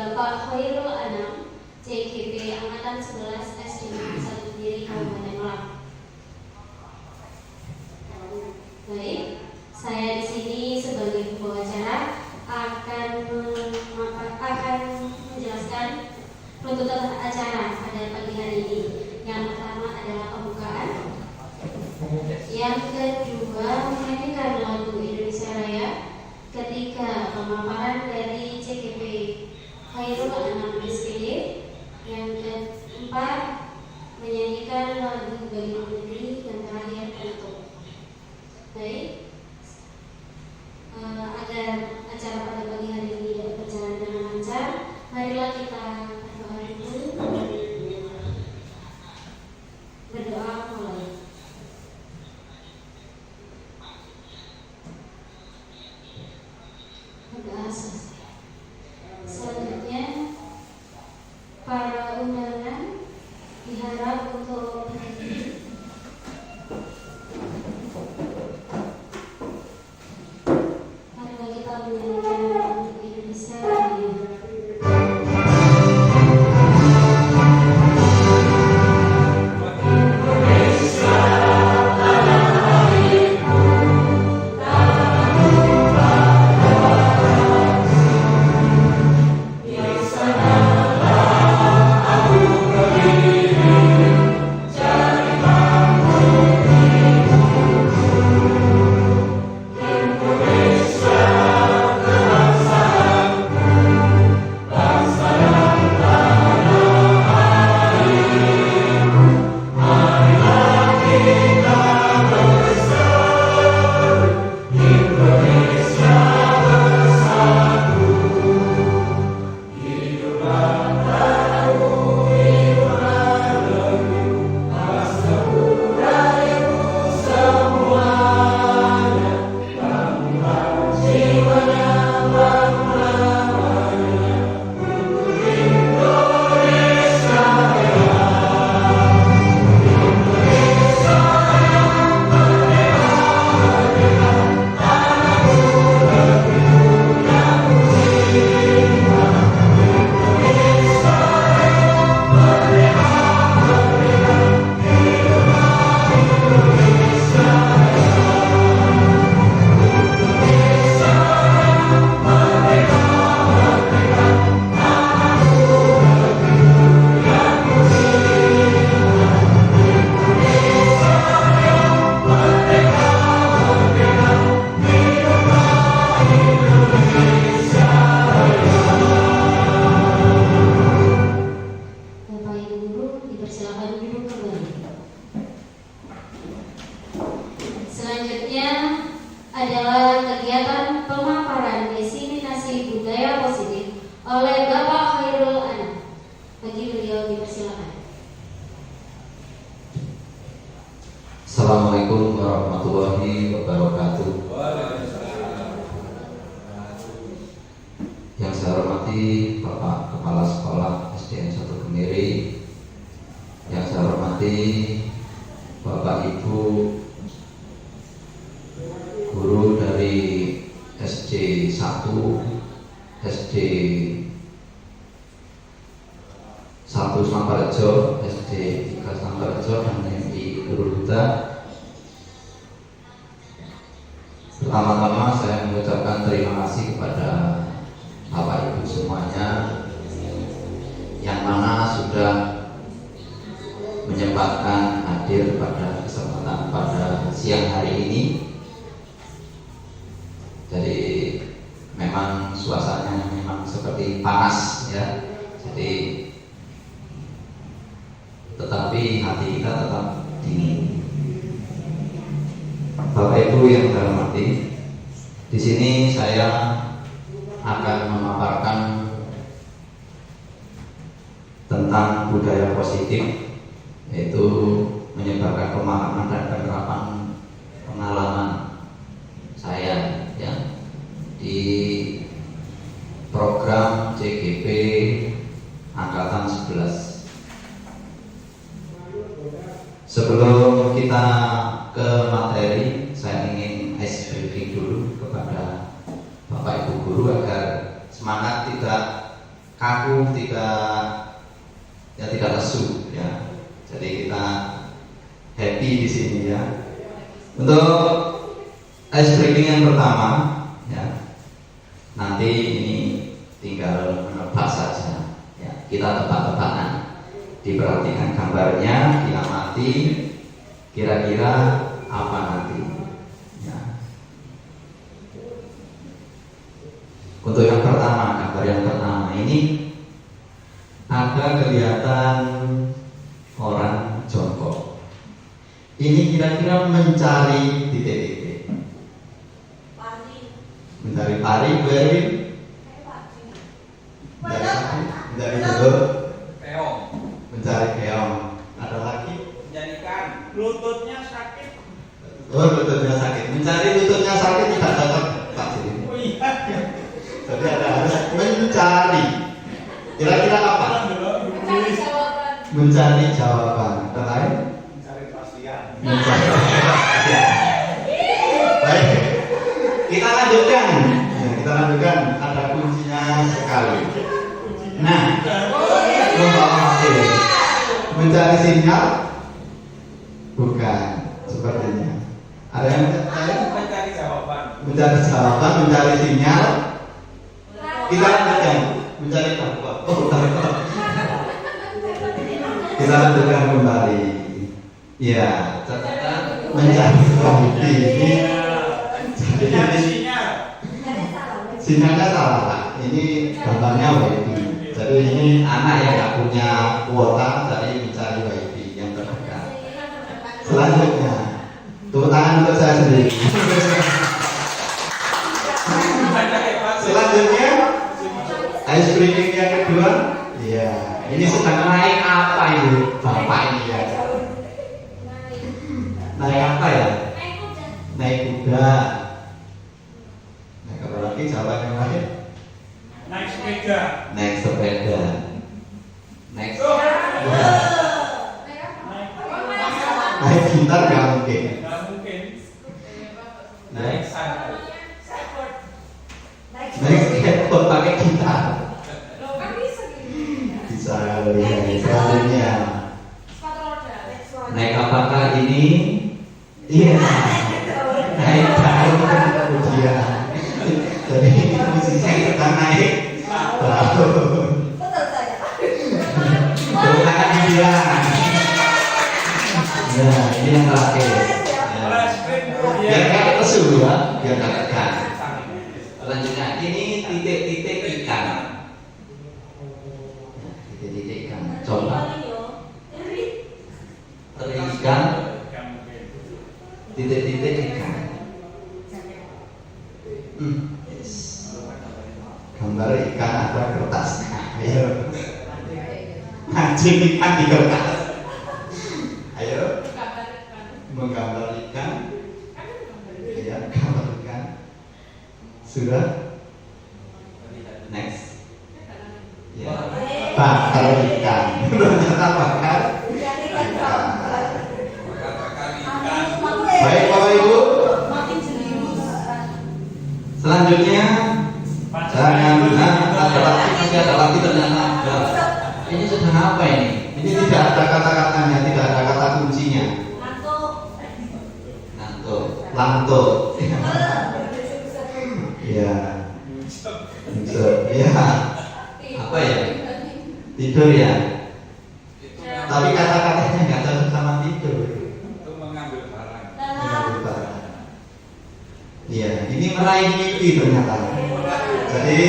Bapak Khairul Anam, CGP Angkatan 11 SD Negeri 1 Kediri, Kabupaten Malang. Baik, saya di sini sebagai pembawa acara akan menjelaskan runtutan acara pada pagi hari ini. Yang pertama adalah pembukaan, yang kedua menyanyikan lagu Indonesia Raya, ketiga pemaparan dari CGP Khairul Anam SPD, yang keempat menyanyikan lagu Bagi Negeri, dan terakhir penutup. Baik, agar acara pada pagi hari ini dapat berjalan dengan lancar, marilah kita berdoa dulu. Berdoa mulai. Berdoa selesai. Selanjutnya para undangan diharap untuk berdiri. Marilah kita menyanyikan lagu Indonesia Raya. Selanjutnya adalah kegiatan pemaparan diseminasi budaya positif oleh Bapak Khairul Anam. Bagi beliau dipersilakan. Assalamualaikum warahmatullahi wabarakatuh. Yang saya hormati Bapak Kepala Sekolah SDN 1 Kemiri, yang saya hormati Bapak Ibu guru dari SD 1, SD 1 Slambarejo, SD 3 Slambarejo, dan MI Nurul Huda. Pertama-tama saya mengucapkan terima kasih kepada Bapak Ibu semuanya yang mana sudah menyempatkan hadir pada kesempatan pada siang hari ini. Jadi memang suasananya memang seperti panas ya. Jadi tetapi hati kita tetap dingin. Bapak Ibu yang saya hormati, di sini saya akan memaparkan tentang budaya positif, yaitu menyebarkan pemahaman dan penerapan pengalaman saya ya di program CGP Angkatan 11. Sebelum kita ke materi, saya ingin ice breaking dulu kepada Bapak Ibu guru agar semangat tidak kaku, tidak lesu ya. Jadi kita happy di sini ya. Untuk ice breaking yang pertama ya, nanti ini tinggal menebak saja ya. Kita tebak-tebakan, diperhatikan gambarnya, diamati kira-kira apa nanti ya. Untuk yang pertama, gambar yang pertama ini ada kelihatan orang jongkok. Ini kira-kira mencari titik-titik. Mencari pari, Berwin. Mencari telur. Keong. Mencari keong. Ada lagi? Menjadikan lututnya sakit. Oh, lututnya sakit. Mencari lututnya sakit tidak cocok, Pak Siri. Oh iya. Jadi ada harus mencari. Kira-kira apa? Mencari jawaban. Mencari jawaban. Ada lain? Mencari kepastian. Mencari kepastian. Baik. Kita lanjutkan. Ya, kita lanjutkan. Ada kuncinya sekali. Nah, membawa hasil. Mencari sinyal? Bukan. Sepertinya. Ada yang lain? Mencari jawaban. Mencari jawaban, mencari sinyal. Kita lanjutkan. Mencari apa? Oh, apa? Kita lanjutkan kembali. Ya, catatan mencari bukti ini. Mencari sinyal. Sinyalnya salah, Pak. Ini gambarnya WiFi. Jadi ini anak yang nggak punya kuota, jadi mencari WiFi yang terdekat. Selanjutnya, tepuk tangan untuk saya sendiri. Selanjutnya, ice breaking yang kedua. Iya, ini sedang naik apa ini, Bapak ini ya? Naik apa ya? Naik kuda. Naik apa lagi? Jawaban yang lain? Naik sepeda. Naik sepeda. Naik Oh. ya. Naik gitar nggak mungkin. Nggak mungkin. Naik Naik sandal. naik skateboard pakai gitar. Bisa lihat selanjutnya. Naik apakah ini? Iya. Naik daun kemudian. Jadi musisi yang sedang naik daun. Berangkat dia. Ya, ini yang terakhir. Ya. Biar nggak lesu ya, biar nggak tegang. Selanjutnya ini titik-titik ikan. Nah, titik-titik ikan. Coba teri ikan, titik-titik ikan. Yes. Gambar ikan ada kertasnya. Ayo. Mancing ikan di kertas. Ayo. Menggambar ikan. Ya, gambar ikan. Sudah. Next. Ya. Bakar ikan. Ternyata bakar ikan. Baik Bapak Ibu. Selanjutnya jangan ada lagi, masih ada lagi ternyata ada. Ini sedang apa ini? Ini tidak ada kata-katanya, tidak ada kata kuncinya. Ngantuk, lantuk. Ya. Ya. Apa ya? Tidur ya. Tapi kata-katanya nggak cocok sama tidur. Itu mengambil barang. Mengambil barang. Iya, ini meraih mimpi ternyata. Jadi,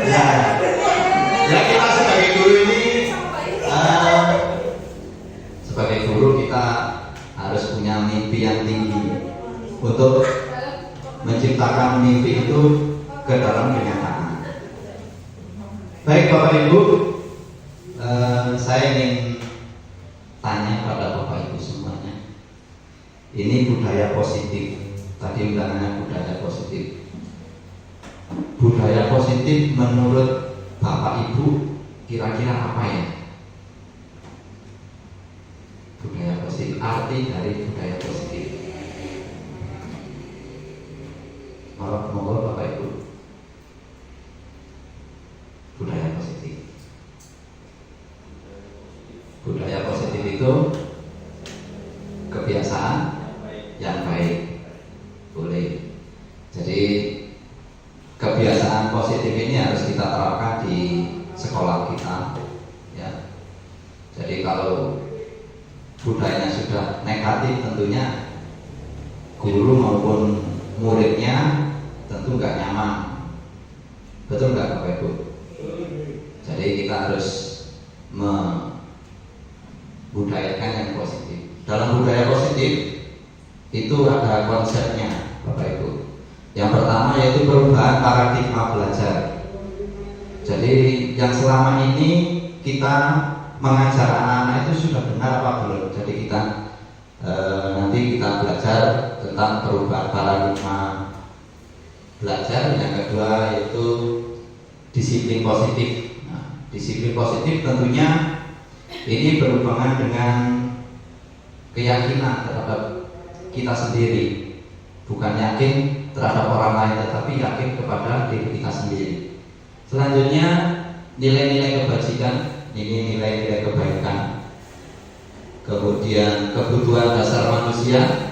ya, ya kita sebagai guru ini, sebagai guru kita harus punya mimpi yang tinggi untuk menciptakan mimpi itu ke dalam kenyataan. Baik Bapak Ibu, saya ingin tanya pada Bapak Ibu semuanya. Ini budaya positif. Tadi undangannya budaya positif. Budaya positif menurut Bapak Ibu kira-kira apa ya? Budaya positif, arti dari budaya positif. Monggo Bapak Ibu. Budaya positif itu kebiasaan yang baik, boleh. Jadi kebiasaan positif ini harus kita terapkan di sekolah kita, ya. Jadi kalau budayanya sudah negatif, tentunya guru maupun muridnya tentu nggak nyaman, betul nggak Bapak Ibu? Jadi kita harus membudayakan yang positif. Dalam budaya positif itu ada konsepnya, Bapak Ibu. Yang pertama yaitu perubahan paradigma belajar. Jadi yang selama ini kita mengajar anak-anak itu sudah benar apa belum? Jadi kita nanti kita belajar tentang perubahan paradigma belajar. Yang kedua yaitu disiplin positif. Nah, disiplin positif tentunya ini berhubungan dengan keyakinan terhadap kita sendiri, bukan yakin terhadap orang lain, tetapi yakin kepada diri kita sendiri. Selanjutnya nilai-nilai kebajikan, ini nilai-nilai kebaikan. Kemudian kebutuhan dasar manusia.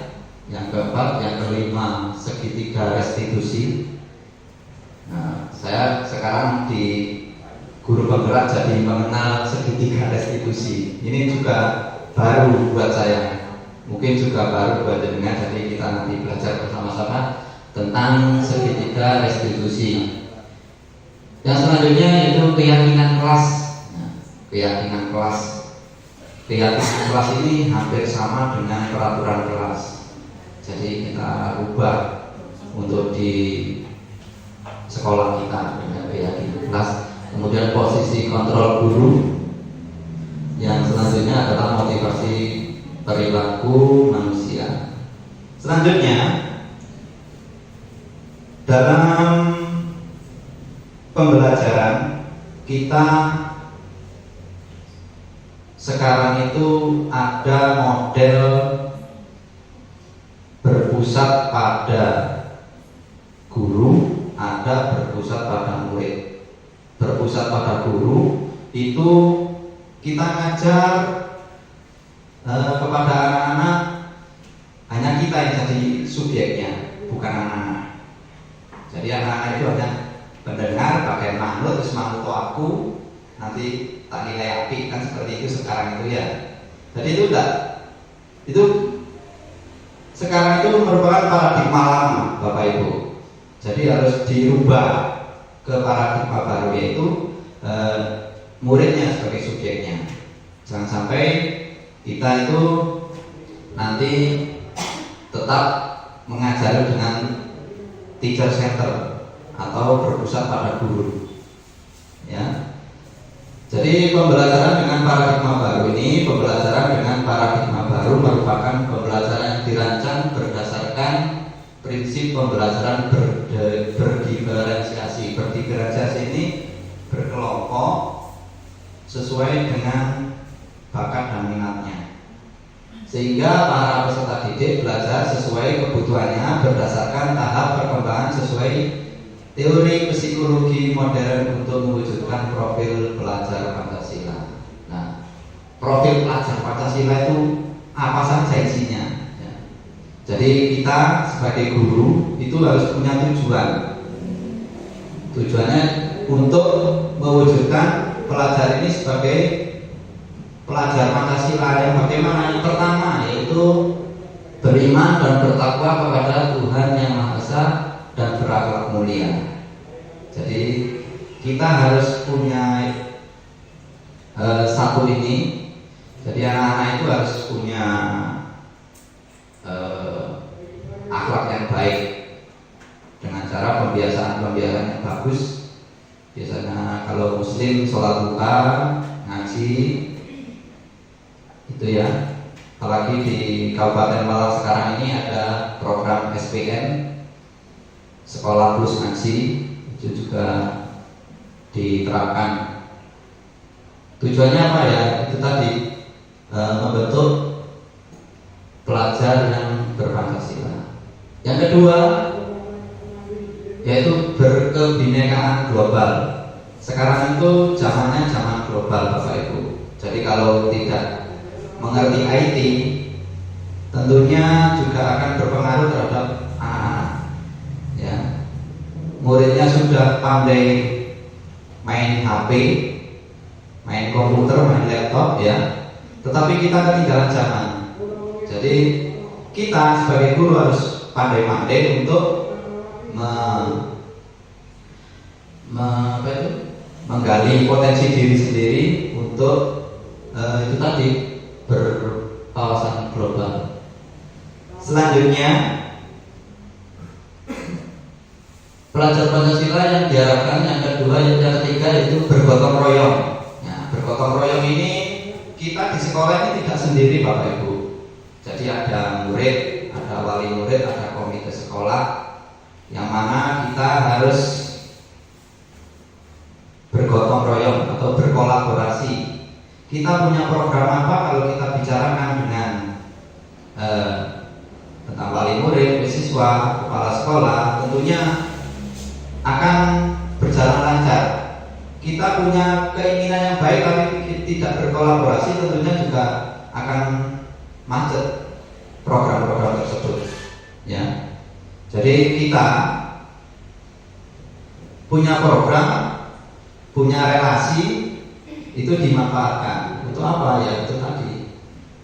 Yang keempat, yang kelima segitiga restitusi. Nah, saya sekarang di guru penggerak jadi mengenal segitiga restitusi. Ini juga baru buat saya, mungkin juga baru buat jenengan. Jadi kita nanti belajar bersama-sama tentang segitiga restitusi. Yang selanjutnya yaitu keyakinan kelas. Nah, keyakinan kelas ini hampir sama dengan peraturan kelas. Jadi kita ubah untuk di sekolah kita dengan keyakinan kelas. Kemudian posisi kontrol guru. Yang selanjutnya adalah motivasi perilaku manusia. Selanjutnya dalam pembelajaran kita sekarang itu ada model berpusat pada guru, ada berpusat pada murid. Berpusat pada guru itu kita ngajar kepada anak-anak, hanya kita yang jadi subjeknya, bukan anak-anak. Jadi anak-anak itu hanya mendengar, pakai manut, terus manut aku, nanti tak nilai api, kan seperti itu sekarang itu ya. Jadi itu enggak, itu sekarang itu merupakan paradigma lama, Bapak Ibu. Jadi harus dirubah ke paradigma baru, yaitu muridnya sebagai subjeknya. Jangan sampai kita itu nanti tetap mengajar dengan teacher center atau berpusat pada guru, ya. Jadi pembelajaran dengan paradigma baru ini, pembelajaran dengan paradigma baru merupakan pembelajaran yang dirancang berdasarkan prinsip pembelajaran berdiferensiasi. Berdiferensiasi ini berkelompok sesuai dengan bakat dan minatnya, sehingga para peserta didik belajar sesuai kebutuhannya berdasarkan tahap perkembangan sesuai teori psikologi modern untuk mewujudkan profil pelajar Pancasila. Nah, profil pelajar Pancasila itu apa saja isinya? Ya. Jadi kita sebagai guru itu harus punya tujuan. Tujuannya untuk mewujudkan pelajar ini sebagai pelajar Pancasila yang bagaimana? Yang pertama yaitu beriman dan bertakwa kepada Tuhan Yang Maha Esa dan berakhlak mulia. Jadi kita harus punya satu ini. Jadi anak-anak itu harus punya akhlak yang baik dengan cara pembiasaan yang bagus. Biasanya kalau Muslim sholat duha, ngaji, itu ya. Apalagi di Kabupaten Malang sekarang ini ada program SPN, Sekolah Plus Ngaji, itu juga diterapkan. Tujuannya apa ya? Itu tadi membentuk pelajar yang berpancasila. Yang kedua yaitu berkebinekaan global. Sekarang itu zamannya zaman global, Bapak Ibu. Jadi kalau tidak mengerti IT, tentunya juga akan berpengaruh terhadap anak-anak. Ya, muridnya sudah pandai main HP, main komputer, main laptop, ya, tetapi kita ketinggalan zaman. Jadi kita sebagai guru harus pandai-pandai untuk menggali potensi diri sendiri untuk itu tadi berwawasan global. Selanjutnya, pelajar Pancasila yang diharapkan yang kedua, yang ketiga itu bergotong royong. Nah, bergotong royong ini kita di sekolah ini tidak sendiri Bapak Ibu. Jadi ada murid, ada wali murid, ada komite sekolah, yang mana kita harus bergotong royong atau berkolaborasi. Kita punya program apa kalau kita bicarakan dengan tentang wali murid, siswa, kepala sekolah, tentunya akan berjalan lancar. Kita punya keinginan yang baik tapi tidak berkolaborasi, tentunya juga akan macet program-program tersebut. Ya, jadi kita punya program, punya relasi, itu dimanfaatkan untuk apa ya? Itu tadi,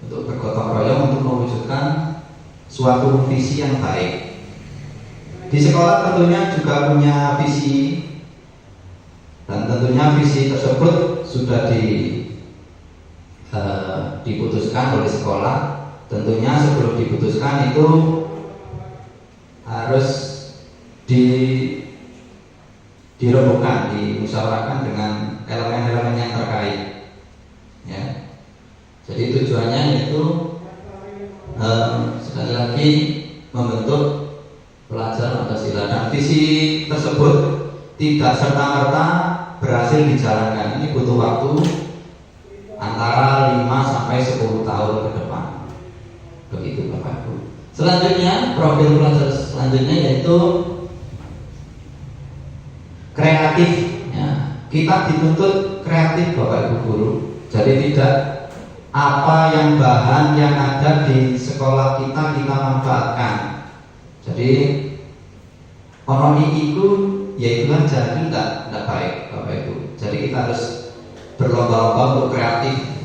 untuk bergotong royong untuk mewujudkan suatu visi yang baik. Di sekolah tentunya juga punya visi, dan tentunya visi tersebut sudah diputuskan oleh sekolah. Tentunya sebelum diputuskan itu harus dirembukan, dimusyawarahkan dengan elemen-elemen yang terkait. Ya. Jadi tujuannya yaitu sekali lagi membentuk pelajar Pancasila, dan visi tersebut tidak serta-merta berhasil dijalankan. Ini butuh waktu antara 5 sampai 10 tahun ke depan. Begitu Bapak Ibu. Selanjutnya, profil pelajar selanjutnya yaitu kreatif. Ya, kita dituntut kreatif Bapak Ibu guru. Jadi tidak apa yang bahan yang ada di sekolah kita manfaatkan. Jadi ono iku yaitu aja, itu tidak baik Bapak Ibu. Jadi kita harus berlomba-lomba untuk kreatif.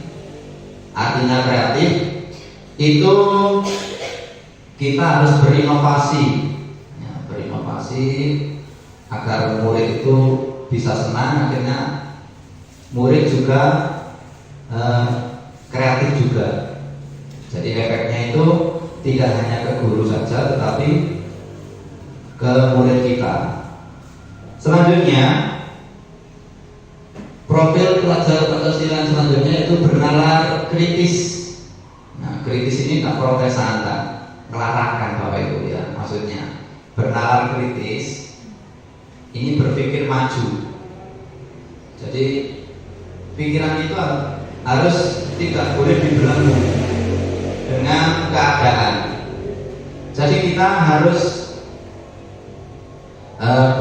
Artinya kreatif itu kita harus berinovasi, ya, berinovasi agar murid itu bisa senang. Akhirnya murid juga kreatif juga. Jadi efeknya itu tidak hanya ke guru saja, tetapi ke murid kita. Selanjutnya, profil pelajar Pancasila selanjutnya itu bernalar kritis. Nah, kritis ini tak protes santai, melarangkan Bapak Ibu ya. Maksudnya bernalar kritis ini berpikir maju. Jadi pikiran itu harus tidak boleh dibelenggu dengan keadaan. Jadi kita harus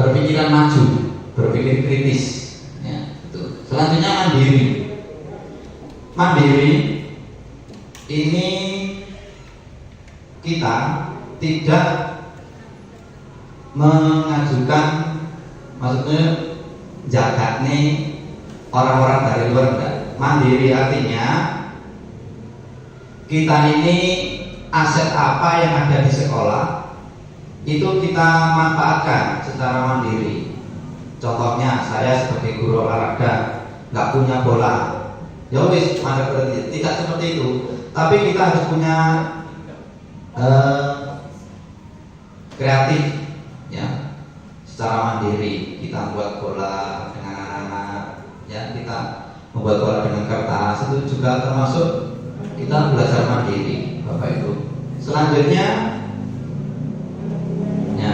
berpikiran maju, berpikir kritis. Ya, itu. Selanjutnya mandiri. Mandiri ini kita tidak mengajukan, maksudnya jagat nih orang-orang dari luar, enggak. Mandiri artinya kita ini aset apa yang ada di sekolah itu kita manfaatkan secara mandiri. Contohnya saya sebagai guru olahraga nggak punya bola, ya wis ada berarti tidak seperti itu. Tapi kita harus punya kreatif, ya, secara mandiri. Kita buat bola dengan anak-anak, ya, kita membuat bola dengan kertas, itu juga termasuk kita belajar mandiri, Bapak Ibu. Selanjutnya, ya,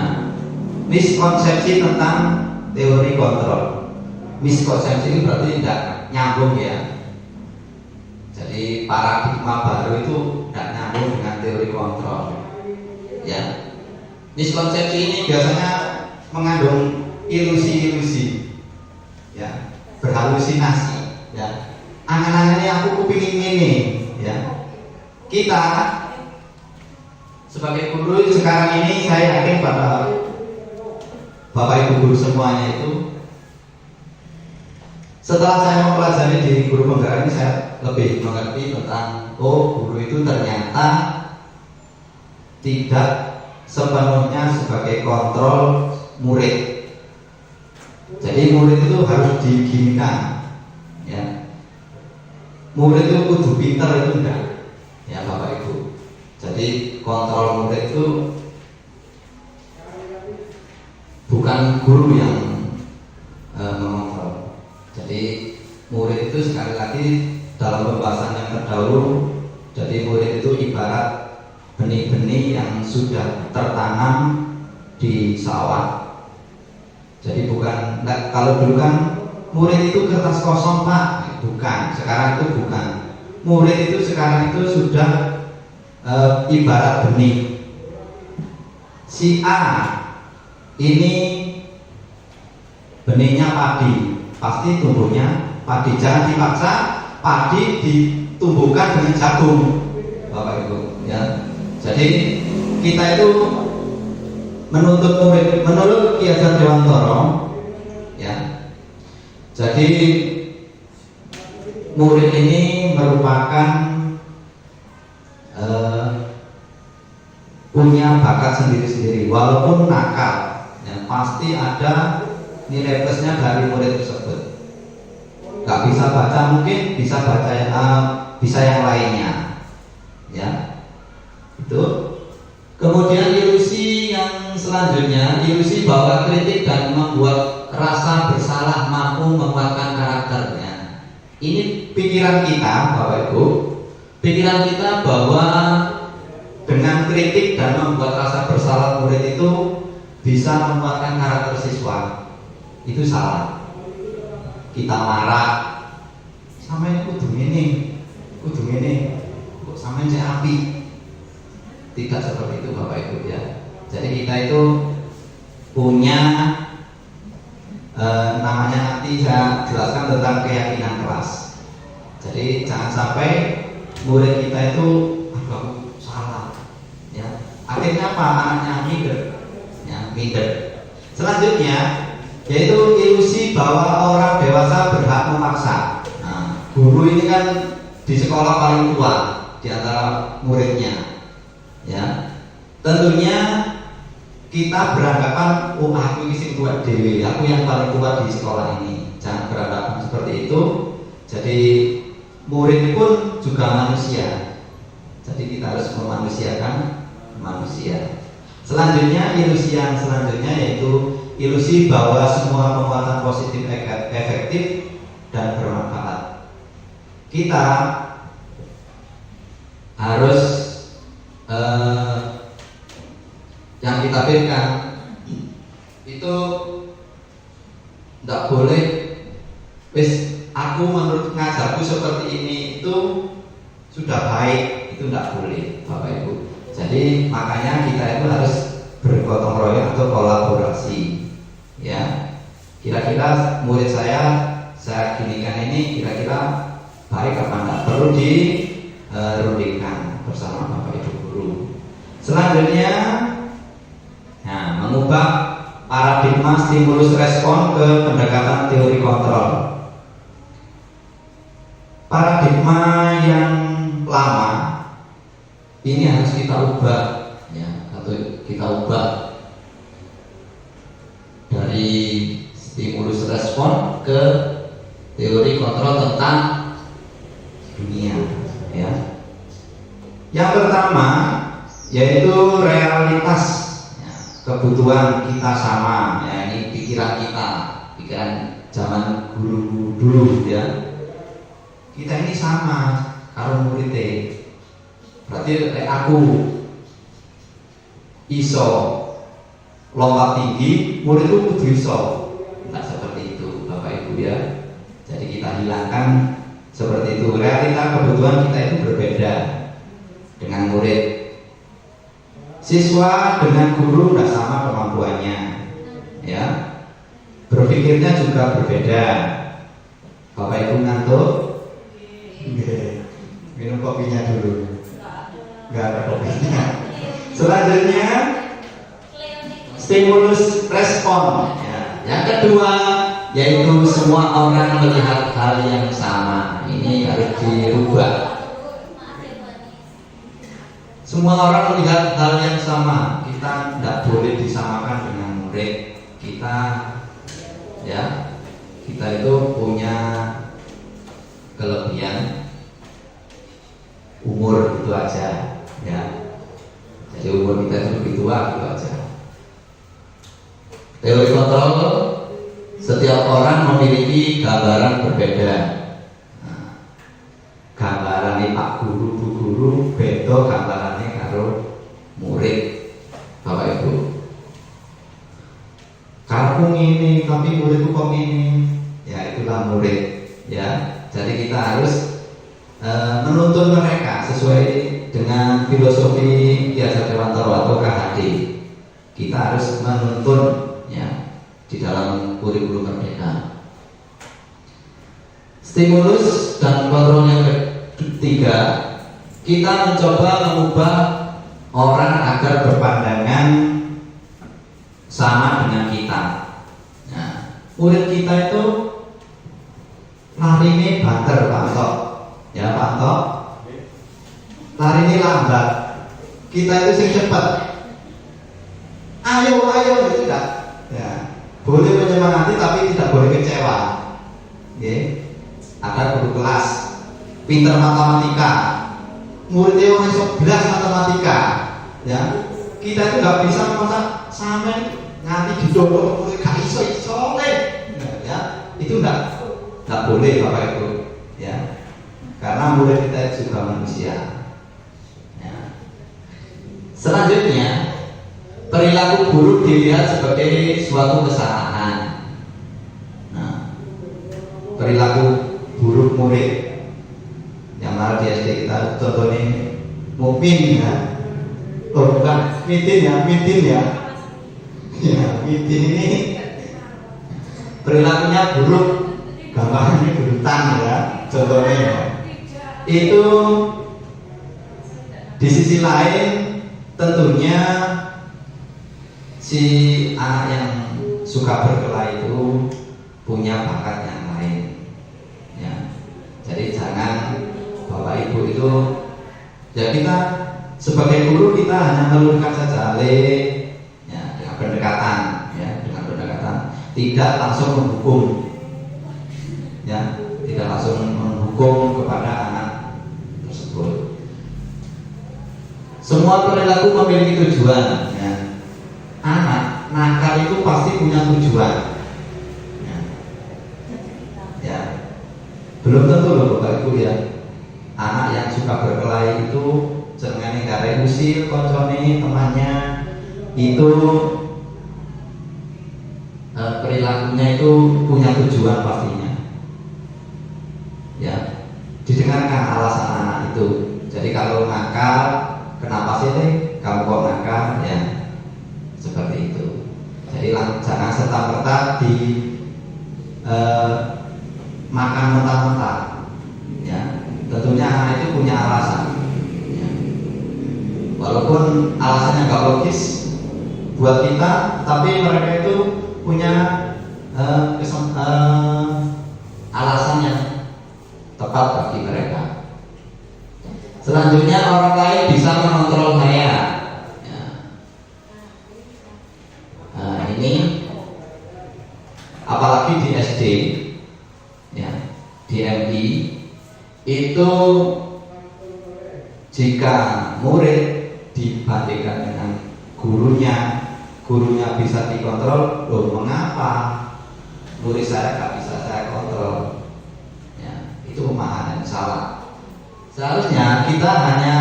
miskonsepsi tentang teori kontrol. Miskonsepsi ini berarti tidak nyambung ya. Jadi paradigma baru itu tidak nyambung dengan teori kontrol. Ya, miskonsepsi ini biasanya mengandung ilusi-ilusi, ya, berhalusinasi. Ya, angan-angannya aku kepingin ini, ya. Kita sebagai guru sekarang ini, saya yakin pada Bapak Ibu guru semuanya itu, setelah saya mempelajari di guru penggerak ini, saya lebih mengerti tentang guru itu ternyata tidak sepenuhnya sebagai kontrol murid. Jadi murid itu harus diginikan, ya. Murid itu kudu pinter itu enggak, ya Bapak Ibu. Jadi kontrol murid itu bukan guru yang mengontrol. Jadi murid itu sekali lagi dalam pembahasan yang terdahulu, jadi murid itu ibarat benih-benih yang sudah tertanam di sawah. Jadi bukan, kalau dulu kan murid itu kertas kosong Pak, bukan. Sekarang itu bukan. Murid itu sekarang itu sudah ibarat benih. Si A ini benihnya padi, pasti tumbuhnya padi. Jangan dipaksa padi ditumbuhkan dengan jagung, Bapak Ibu, ya. Jadi kita itu menuntut murid menurut Ki Hajar Dewantara, ya. Jadi murid ini merupakan punya bakat sendiri-sendiri, walaupun nakal, ya, pasti ada nilai plusnya dari murid tersebut. Gak bisa baca, mungkin bisa baca bisa yang lainnya, ya. Itu. Kemudian ilusi yang selanjutnya, ilusi bahwa kritik dan membuat rasa bersalah mampu menguatkan karakternya. Ini pikiran kita, Bapak Ibu. Pikiran kita bahwa dengan kritik dan membuat rasa bersalah murid itu bisa menguatkan karakter siswa. Itu salah. Kita marah, sama yang kudu ini, kok sama yang api. Tidak seperti itu Bapak Ibu, ya. Jadi kita itu punya namanya, nanti saya jelaskan tentang keyakinan keras. Jadi jangan sampai murid kita itu aku salah, ya. Akhirnya apa? Anaknya minder, ya, minder. Selanjutnya yaitu ilusi bahwa orang dewasa berhak memaksa. Nah, guru ini kan di sekolah paling tua di antara muridnya, ya. Tentunya kita beranggapan, oh aku ini sing tua dewe, aku yang paling tua di sekolah ini. Jangan beranggapan seperti itu. Jadi murid pun juga manusia. Jadi kita harus memanusiakan manusia. Selanjutnya, ilusi yang selanjutnya yaitu ilusi bahwa semua penguatan positif efektif dan bermanfaat. Kita harus yang kita berikan itu tidak boleh aku menurut ngajarku seperti ini itu sudah baik, itu tidak boleh Bapak Ibu. Jadi makanya kita itu harus bergotong royong atau kolaborasi, ya. Kira-kira murid saya ginikan ini kira-kira baik apa enggak, perlu dirundingkan bersama Bapak Ibu guru. Selanjutnya, nah, mengubah paradigma stimulus respon ke pendekatan teori kontrol. Paradigma yang lama ini harus kita ubah, ya, atau kita ubah dari stimulus respon ke teori kontrol tentang dunia, ya. Yang pertama yaitu realitas, ya, kebutuhan kita sama, ya, ini pikiran kita, pikiran zaman guru dulu, ya. Kita ini sama karo muridnya. Berarti aku iso lompat tinggi, murid itu kudu iso. Tidak seperti itu Bapak Ibu, ya. Jadi kita hilangkan seperti itu. Realita kebutuhan kita itu berbeda dengan murid. Siswa dengan guru tidak sama kemampuannya, ya. Berpikirnya juga berbeda. Bapak Ibu ngantuk? Minum kopinya dulu. Nggak ada kopinya. Selanjutnya stimulus respon. Ya. Yang kedua yaitu semua orang melihat hal yang sama. Ini harus dirubah. Semua orang melihat hal yang sama. Kita tidak boleh disamakan dengan murid. Kita itu punya kelebihan umur itu aja, ya. Jadi umur kita itu lebih tua gitu aja. Teori kontrol, setiap orang memiliki gambaran berbeda. Nah, gambarannya Pak Guru, Bu Guru, beda gambarannya karo murid, Bapak Ibu. Kamu ini, tapi muridku kok ini, ya itulah murid, ya. Jadi kita harus menuntun mereka sesuai dengan filosofi Ki Hajar Dewantara atau KHD. Kita harus menuntun, ya, di dalam kurikulum merdeka. Stimulus dan kontrol yang ketiga, kita mencoba mengubah orang agar berpandangan sama dengan kita. Nah, murid kita itu lari ini banter Pak Anto, ya Pak Anto, lari ini lambat, kita itu sing cepat. Ayo itu tidak, ya. Boleh menyemangati tapi tidak boleh kecewa. Okay. Ada guru kelas pinter matematika, muridnya orang 11 matematika, ya. Kita itu nggak bisa masa sampai nanti didorong oleh gak iso ya. Itu nggak boleh Bapak Ibu, ya. Karena murid kita juga manusia. Ya. Selanjutnya, perilaku buruk dilihat sebagai suatu kesalahan. Nah, perilaku buruk murid yang mana di SD kita contohnya mungkin ya, bukan mitin ya. Ya, mitin ini perilakunya buruk, gambarnya gerutan ya, contohnya ya. Itu di sisi lain tentunya si anak yang suka berkelahi itu punya bakat yang lain, ya. Jadi jangan Bapak Ibu itu, ya kita sebagai guru kita hanya meluruskan saja, ya, dengan pendekatan, tidak langsung menghukum, ya, tidak langsung menghukum kepada anak tersebut. Semua perilaku memiliki tujuan, ya. Anak nakal itu pasti punya tujuan, ya. Belum tentu loh Bapak Ibu ya. Anak yang suka berkelahi itu jangan negara usir koncone temannya itu, perilakunya itu punya tujuan pastinya, ya. Didengarkan alasan anak itu. Jadi kalau nakal, kenapa sih kamu kok nakal, ya, seperti itu. Jadi jangan serta-merta di makan mentah-mentah, ya. Tentunya anak itu punya alasan, ya. Walaupun alasannya nggak logis buat kita, tapi mereka itu punya alasan yang tepat bagi mereka. Selanjutnya, orang lain bisa mengontrol saya, ya. Nah, ini apalagi di SD, ya, di MI itu jika murid dibandingkan dengan gurunya bisa dikontrol, loh mengapa murid saya nggak bisa saya kontrol, ya, itu pemahaman yang salah. Seharusnya kita hanya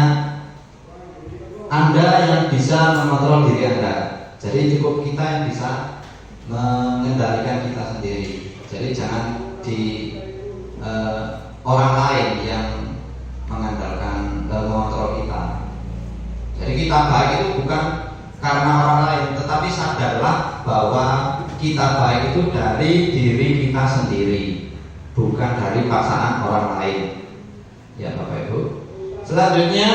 Anda yang bisa mengontrol diri Anda. Jadi cukup kita yang bisa mengendalikan kita sendiri. Jadi jangan di orang lain yang mengandalkan mengontrol kita. Jadi kita baik itu bukan karena orang lain, tetapi sadarlah bahwa kita baik itu dari diri kita sendiri, bukan dari paksaan orang lain, ya Bapak Ibu. Selanjutnya,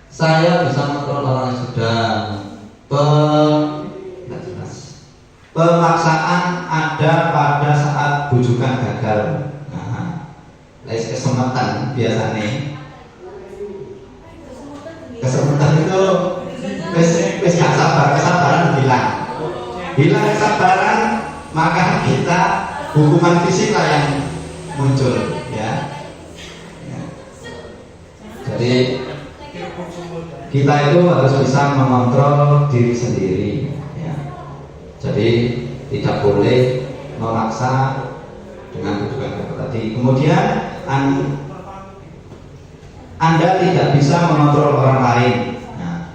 saya bisa mengontrol orang yang sudah nggak jelas. Pemaksaan ada pada saat bujukan gagal. Nah, les kesempatan biasanya. Kesempatan itu wis gak sabar, kesabaran hilang kesabaran, maka kita hukuman fisik lah yang muncul, ya. Jadi kita itu harus bisa mengontrol diri sendiri, ya. Jadi tidak boleh memaksa dengan tujuan tadi. Kemudian Anda tidak bisa mengontrol orang lain. Nah,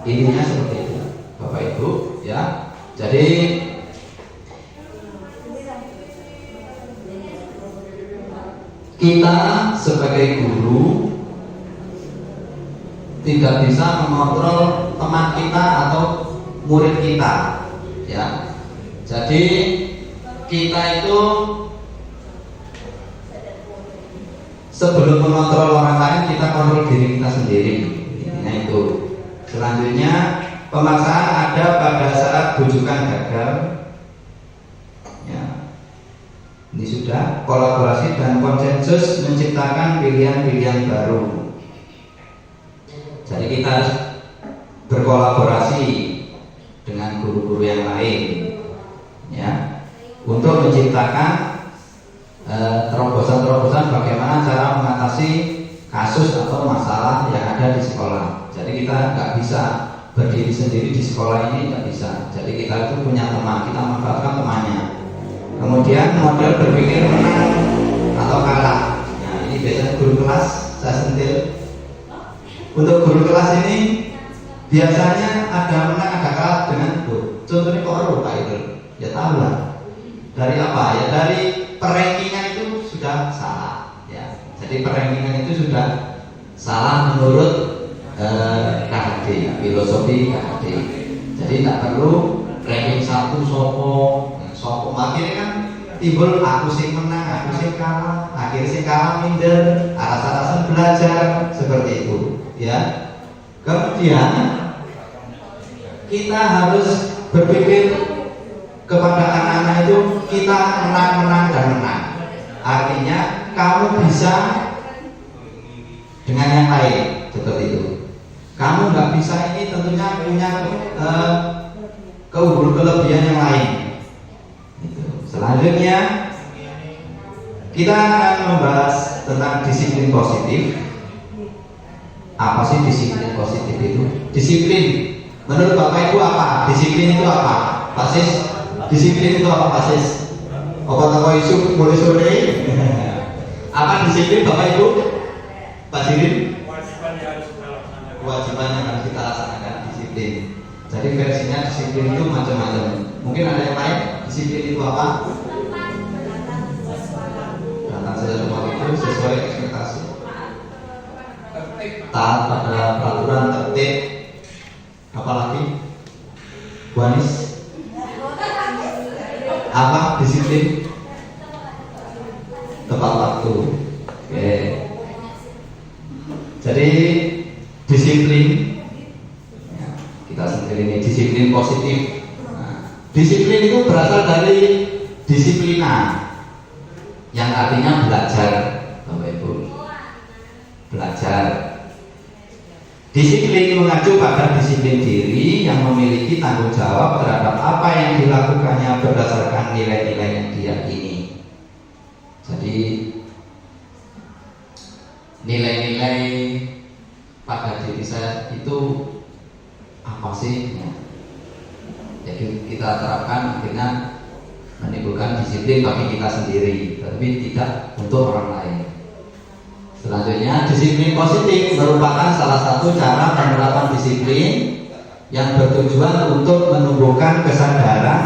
intinya seperti itu, Bapak Ibu, ya. Jadi kita sebagai guru tidak bisa mengontrol teman kita atau murid kita, ya. Jadi kita itu sebelum mengontrol orang lain, kita kontrol diri kita sendiri. Nah itu. Selanjutnya, pemaksaan ada pada saat bujukan gagal. Ya. Ini sudah. Kolaborasi dan konsensus menciptakan pilihan-pilihan baru. Jadi kita harus berkolaborasi dengan guru-guru yang lain, ya, untuk menciptakan terobosan-terobosan bagaimana cara mengatasi kasus atau masalah yang ada di sekolah. Jadi kita nggak bisa berdiri sendiri di sekolah ini, nggak bisa. Jadi kita itu punya teman, kita manfaatkan temannya. Kemudian model berpikir menang atau kalah. Nah ini biasanya guru kelas saya sentil. Untuk guru kelas ini biasanya ada menang ada kalah dengan guru. Contohnya kok Pak itu, ya tahu lah. Dari apa? Ya dari perankingan itu sudah salah, ya. Jadi perankingan itu sudah salah menurut KHD, filosofi KHD. Jadi tak perlu ranking 1 sopo akhirnya kan timbul aku sing menang, aku sing kalah, akhirnya sing kalah minder, aras-arasan belajar seperti itu, ya. Kemudian kita harus berpikir kepada anak-anak itu kita menang dan menang. Artinya kamu bisa dengan yang lain seperti itu. Kamu nggak bisa ini tentunya punya kelebihan yang lain. Itu. Selanjutnya kita akan membahas tentang disiplin positif. Apa sih disiplin positif itu? Disiplin menurut Bapak Ibu apa? Disiplin itu apa? Pasis. Disiplin itu apa Pasis? Apa toko isu mulai sore? Apa disiplin Bapak Ibu? Pak Sirin? Kewajiban yang harus kita laksanakan, disiplin. Jadi versinya disiplin itu macam-macam. Mungkin ada yang lain. Disiplin itu apa? Datang sesuatu itu sesuai ekspektasi. Taat pada peraturan, tertib. Apalagi? Bu Anis? Apa disiplin? Tepat waktu. Oke. Jadi disiplin, ya, kita sendiri ini disiplin positif. Nah, disiplin itu berasal dari disiplina, yang artinya belajar, Bapak Ibu. Belajar. Disiplin mengacu pada disiplin diri yang memiliki tanggung jawab terhadap apa yang dilakukannya berdasarkan nilai-nilai yang diyakini. Jadi nilai-nilai pada diri saya itu apa sih? Ya. Jadi kita terapkan akhirnya menimbulkan disiplin bagi kita sendiri, tapi tidak untuk orang lain. Selanjutnya, disiplin positif merupakan salah satu cara penerapan disiplin yang bertujuan untuk menumbuhkan kesadaran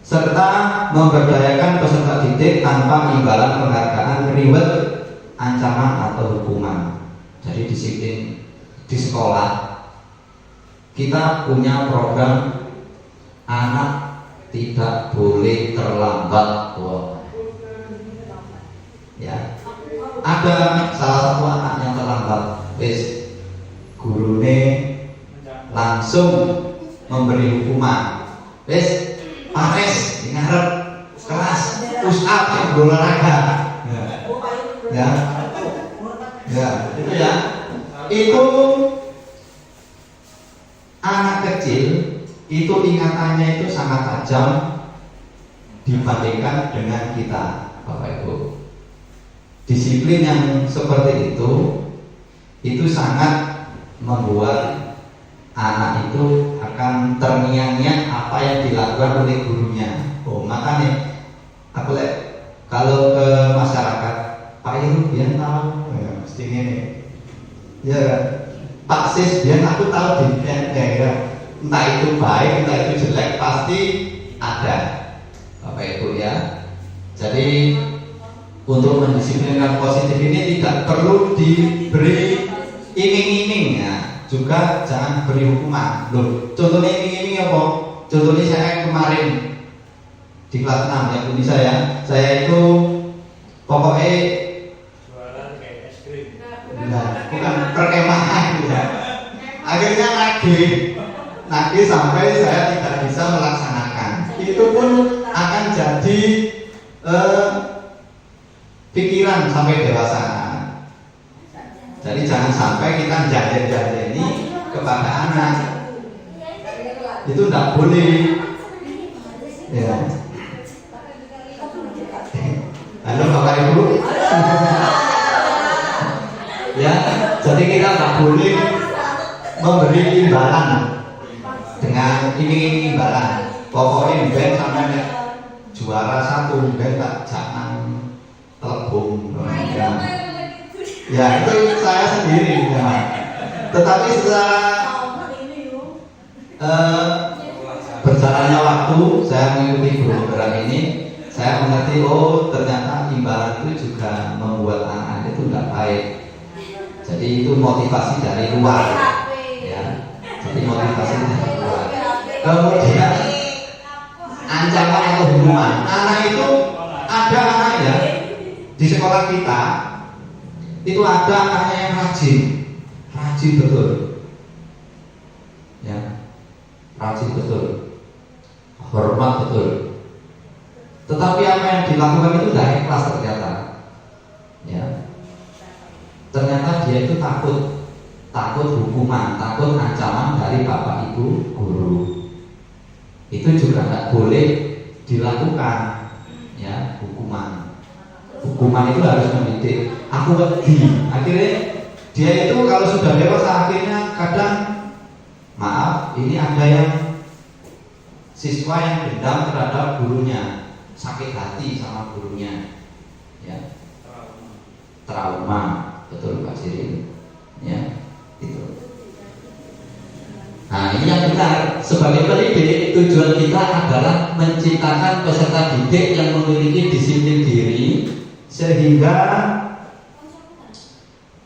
serta memberdayakan peserta didik tanpa imbalan penghargaan, reward, ancaman atau hukuman. Jadi disiplin di sekolah kita punya program anak tidak boleh terlambat, ya. rumah. Wes, pares di ngarep kelas push up yang olahraga. Ya. Ya, itu ya. Itu anak kecil itu ingatannya itu sangat tajam dibandingkan dengan kita, Bapak Ibu. Disiplin yang seperti itu sangat membuat anak itu akan terngiang-ngiang apa yang dilakukan oleh gurunya. Oh, makanya aku kalau ke masyarakat, Pak Iru biar tahu, ya, mesti ini. Ya, Pak Sis biar aku tahu di daerah, entah itu baik, entah itu jelek, pasti ada, Bapak Ibu ya. Jadi untuk mendisiplinkan positif ini tidak perlu diberi iming-iming ya, juga jangan beri hukuman. Loh, contohnya iming-iming apa? Contohnya saya kemarin di kelas 6 ya, Budi saya itu pokoknya Jualan kayak es krim. bukan perkemahan ya. Akhirnya nagih sampai saya tidak bisa melaksanakan. Itu pun akan jadi pikiran sampai dewasa. Jadi jangan sampai kita janji-janji kepada anak. Itu tidak boleh. Ya. Halo Bapak Ibu. Ya, jadi kita nggak boleh memberi imbalan dengan iming-iming imbalan. Pokoknya ben sampai juara 1 ben tak jangan telepon. Ya itu saya sendiri ya. Tetapi setelah berjalannya waktu saya mengikuti guru gerak ini, saya mengerti oh ternyata imbalan itu juga membuat anak itu tidak baik. Jadi itu motivasi dari luar ya. Jadi motivasi dari luar. Kemudian ancaman atau hukuman. Anak itu ada anak ya di sekolah kita itu ada anaknya yang rajin betul ya, rajin betul, hormat betul, tetapi apa yang dilakukan itu tidak ikhlas ternyata ya. Ternyata dia itu takut hukuman, takut ancaman dari bapak ibu guru. Itu juga tidak boleh dilakukan ya, hukuman itu harus mendidik. Aku wedi. Akhirnya dia itu kalau sudah dewasa akhirnya kadang maaf ini ada yang siswa yang dendam terhadap gurunya, sakit hati sama gurunya ya, trauma betul Pak Sirin ya itu. Nah ini yang benar. Sebagai pendidik tujuan kita adalah menciptakan peserta didik yang memiliki disiplin diri sehingga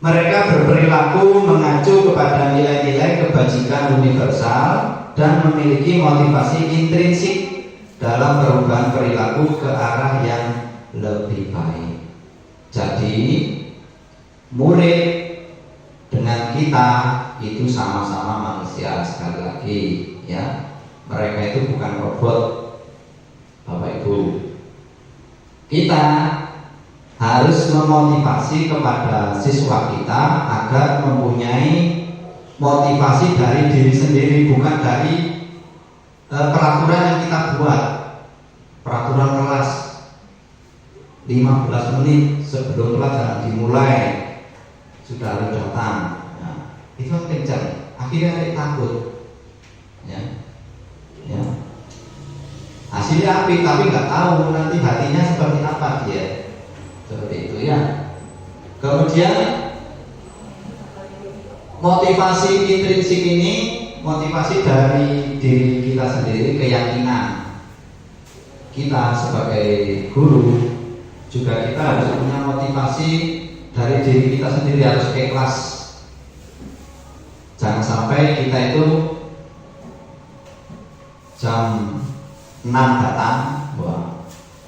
mereka berperilaku mengacu kepada nilai-nilai kebajikan universal dan memiliki motivasi intrinsik dalam perubahan perilaku ke arah yang lebih baik. Jadi murid dengan kita itu sama-sama manusia. Sekali lagi ya, mereka itu bukan robot Bapak Ibu. Kita harus memotivasi kepada siswa kita agar mempunyai motivasi dari diri sendiri, bukan dari peraturan yang kita buat. Peraturan kelas 15 menit sebelum pelajaran dimulai sudah harus datang. Nah, itu kan kencang. Akhirnya dia takut. Ya. Hasilnya apik, tapi nggak tahu nanti hatinya seperti apa dia. Seperti itu ya. Kemudian motivasi intrinsik ini motivasi dari diri kita sendiri, keyakinan kita sebagai guru. Juga kita harus punya motivasi dari diri kita sendiri, harus ikhlas. Jangan sampai kita itu jam 6 datang,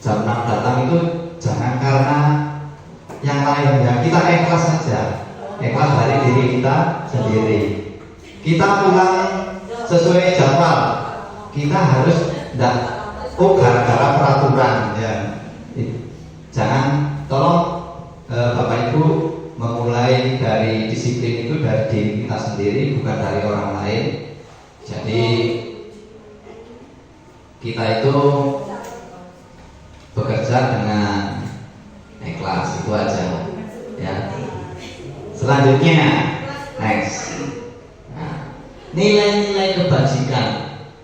jam 6 datang itu jangan karena yang lain ya, kita ikhlas saja, ikhlas dari diri kita sendiri. Kita pulang sesuai jadwal, kita harus tidak gara-gara peraturan ya. Jangan, tolong Bapak Ibu memulai dari disiplin itu dari diri kita sendiri, bukan dari orang lain. Jadi kita itu bekerja dengan ikhlas, itu aja ya. Selanjutnya next, nah, nilai-nilai kebajikan.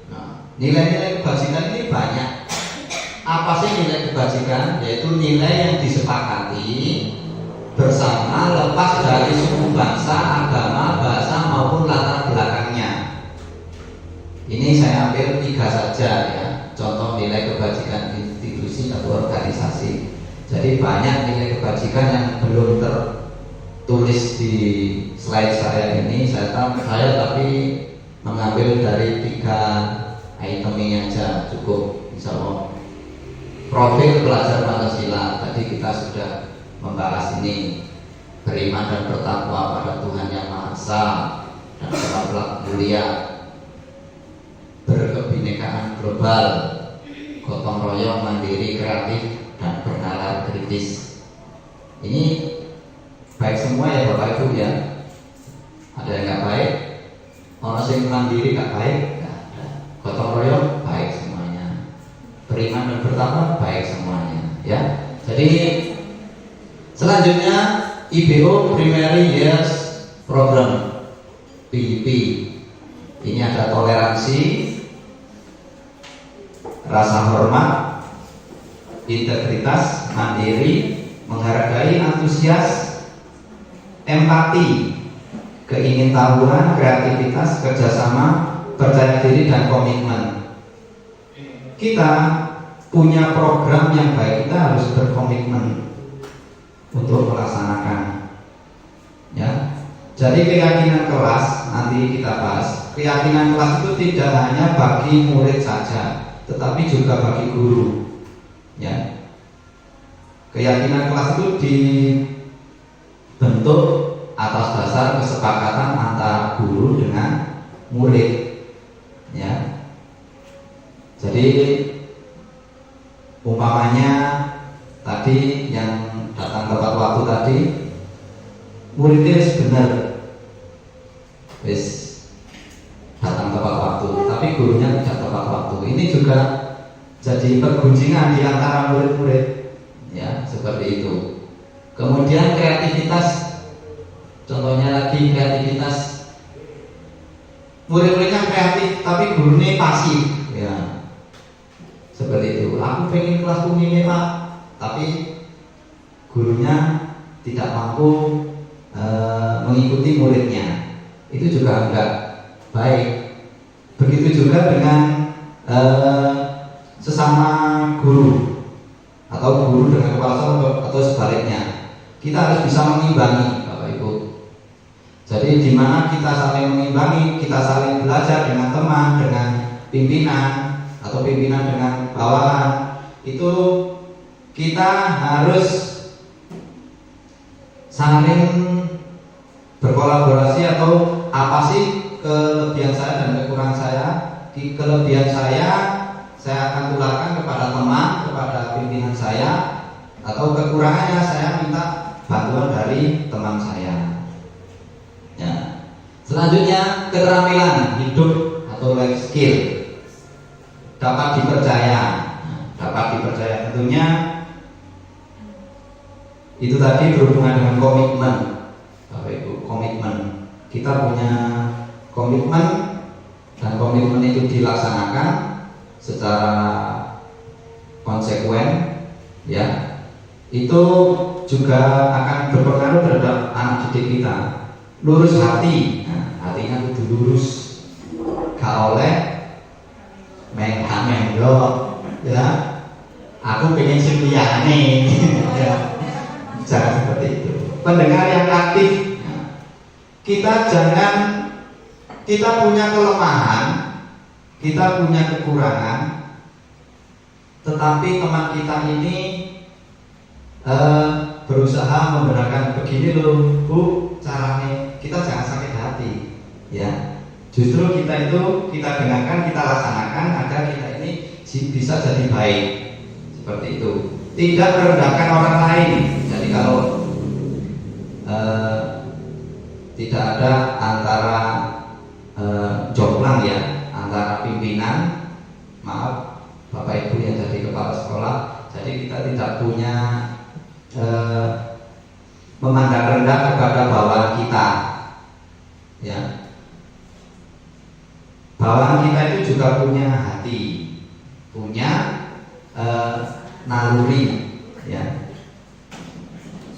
Nah, nilai-nilai kebajikan ini banyak. Apa sih nilai kebajikan? Yaitu nilai yang disepakati bersama lepas dari suku, bangsa, agama, bahasa maupun latar belakangnya. Ini saya ambil 3 saja ya, contoh nilai kebajikan institusi atau organisasi. Jadi banyak nilai kebajikan yang belum tertulis di slide saya ini. Saya tapi mengambil dari 3 item ini aja, cukup insya Allah. Profil pelajar Pancasila, tadi kita sudah membahas ini. Beriman dan bertakwa pada Tuhan Yang Maha Esa dan berakhlak mulia, berkebinekaan global, gotong royong, mandiri, kreatif, dan bernalar kritis. Ini baik semua ya Bapak Ibu ya. Ada yang nggak baik? Orang yang mandiri nggak baik? Nggak ada. Gotong royong baik semuanya. Beriman dan bertakwa baik semuanya ya. Jadi selanjutnya IBO Primary Years Program PIP. Ini ada toleransi, rasa hormat, integritas, mandiri, menghargai, antusias, empati, keingintahuan, kreativitas, kerjasama, percaya diri, dan komitmen. Kita punya program yang baik, kita harus berkomitmen untuk melaksanakan ya. Jadi keyakinan kelas nanti kita bahas. Keyakinan kelas itu tidak hanya bagi murid saja, tetapi juga bagi guru ya. Keyakinan kelas itu dibentuk atas dasar kesepakatan antara guru dengan murid ya. Jadi umpamanya tadi yang datang tepat waktu tadi, muridnya benar, wis datang tepat waktu, tapi gurunya tidak tepat waktu. Ini juga jadi pergunjingan di antara murid-murid, ya seperti itu. Kemudian kreativitas, contohnya lagi kreativitas, murid-muridnya kreatif, tapi gurunya pasif, ya seperti itu. Aku pengen kelasku ini Pak, tapi gurunya tidak mampu mengikuti muridnya, itu juga enggak baik. Begitu juga dengan sesama guru atau guru dengan kepala sekolah atau sebaliknya. Kita harus bisa mengimbangi, Bapak Ibu. Jadi di mana kita saling mengimbangi, kita saling belajar dengan teman, dengan pimpinan atau pimpinan dengan bawahan, itu kita harus saling berkolaborasi. Atau apa sih kelebihan saya dan kekurangan saya? Di kelebihan saya akan tularkan kepada teman, kepada pimpinan saya, atau kekurangannya saya minta bantuan dari teman saya ya. Selanjutnya keterampilan hidup atau life skill, dapat dipercaya. Dapat dipercaya tentunya itu tadi berhubungan dengan komitmen, Bapak Ibu. Komitmen, kita punya komitmen, dan komitmen itu dilaksanakan secara konsekuen ya. Itu juga akan berpengaruh terhadap anak didik kita. Lurus hati, nah, hatinya kudu lurus, gak oleh mengko ya. Aku pengen siliane ya. Jangan seperti itu. Pendengar yang aktif, kita jangan, kita punya kelemahan, kita punya kekurangan, tetapi teman kita ini berusaha membenarkan, begini loh Bu caranya, kita jangan sakit hati ya. Justru kita itu kita dengarkan, kita laksanakan agar kita ini bisa jadi baik. Seperti itu. Tidak merendahkan orang lain. Jadi kalau tidak ada antara jomplang ya, antara pimpinan, maaf Bapak Ibu yang jadi kepala sekolah, jadi kita tidak punya memandang rendah kepada bawahan kita, ya. Bawahan kita itu juga punya hati, punya naluri, ya.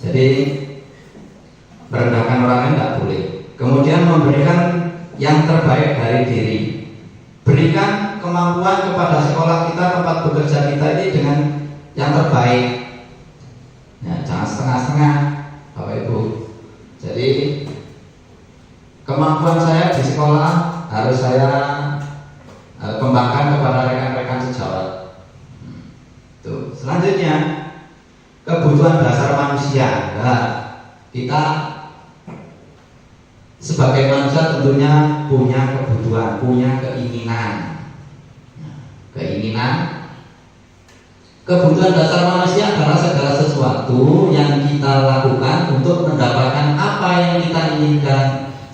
Jadi merendahkan orang lain tidak boleh. Kemudian memberikan yang terbaik dari diri. Berikan kemampuan kepada sekolah kita, tempat bekerja kita ini dengan yang terbaik. Ya, jangan setengah-setengah, Bapak Ibu. Jadi kemampuan saya di sekolah harus saya kembangkan kepada rekan-rekan sejawat. Tuh. Selanjutnya kebutuhan dasar manusia. Nah, kita sebagai manusia tentunya punya kebutuhan, punya keinginan. Kebutuhan dasar manusia adalah segala sesuatu yang kita lakukan untuk mendapatkan apa yang kita inginkan.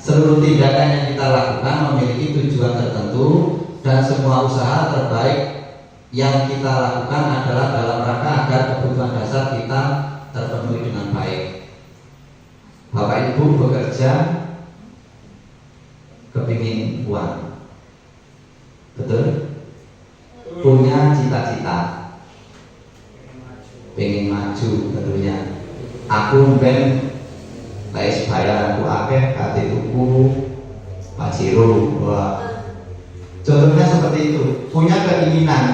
Seluruh tindakan yang kita lakukan memiliki tujuan tertentu dan semua usaha terbaik yang kita lakukan adalah dalam rangka agar kebutuhan dasar kita terpenuhi dengan baik. Bapak Ibu bekerja kepingin uang, betul? Punya cita-cita, pengen maju tentunya. Aku ben tais bayar aku akeh kate tuku Pajero. Wah, contohnya seperti itu. Punya keinginan,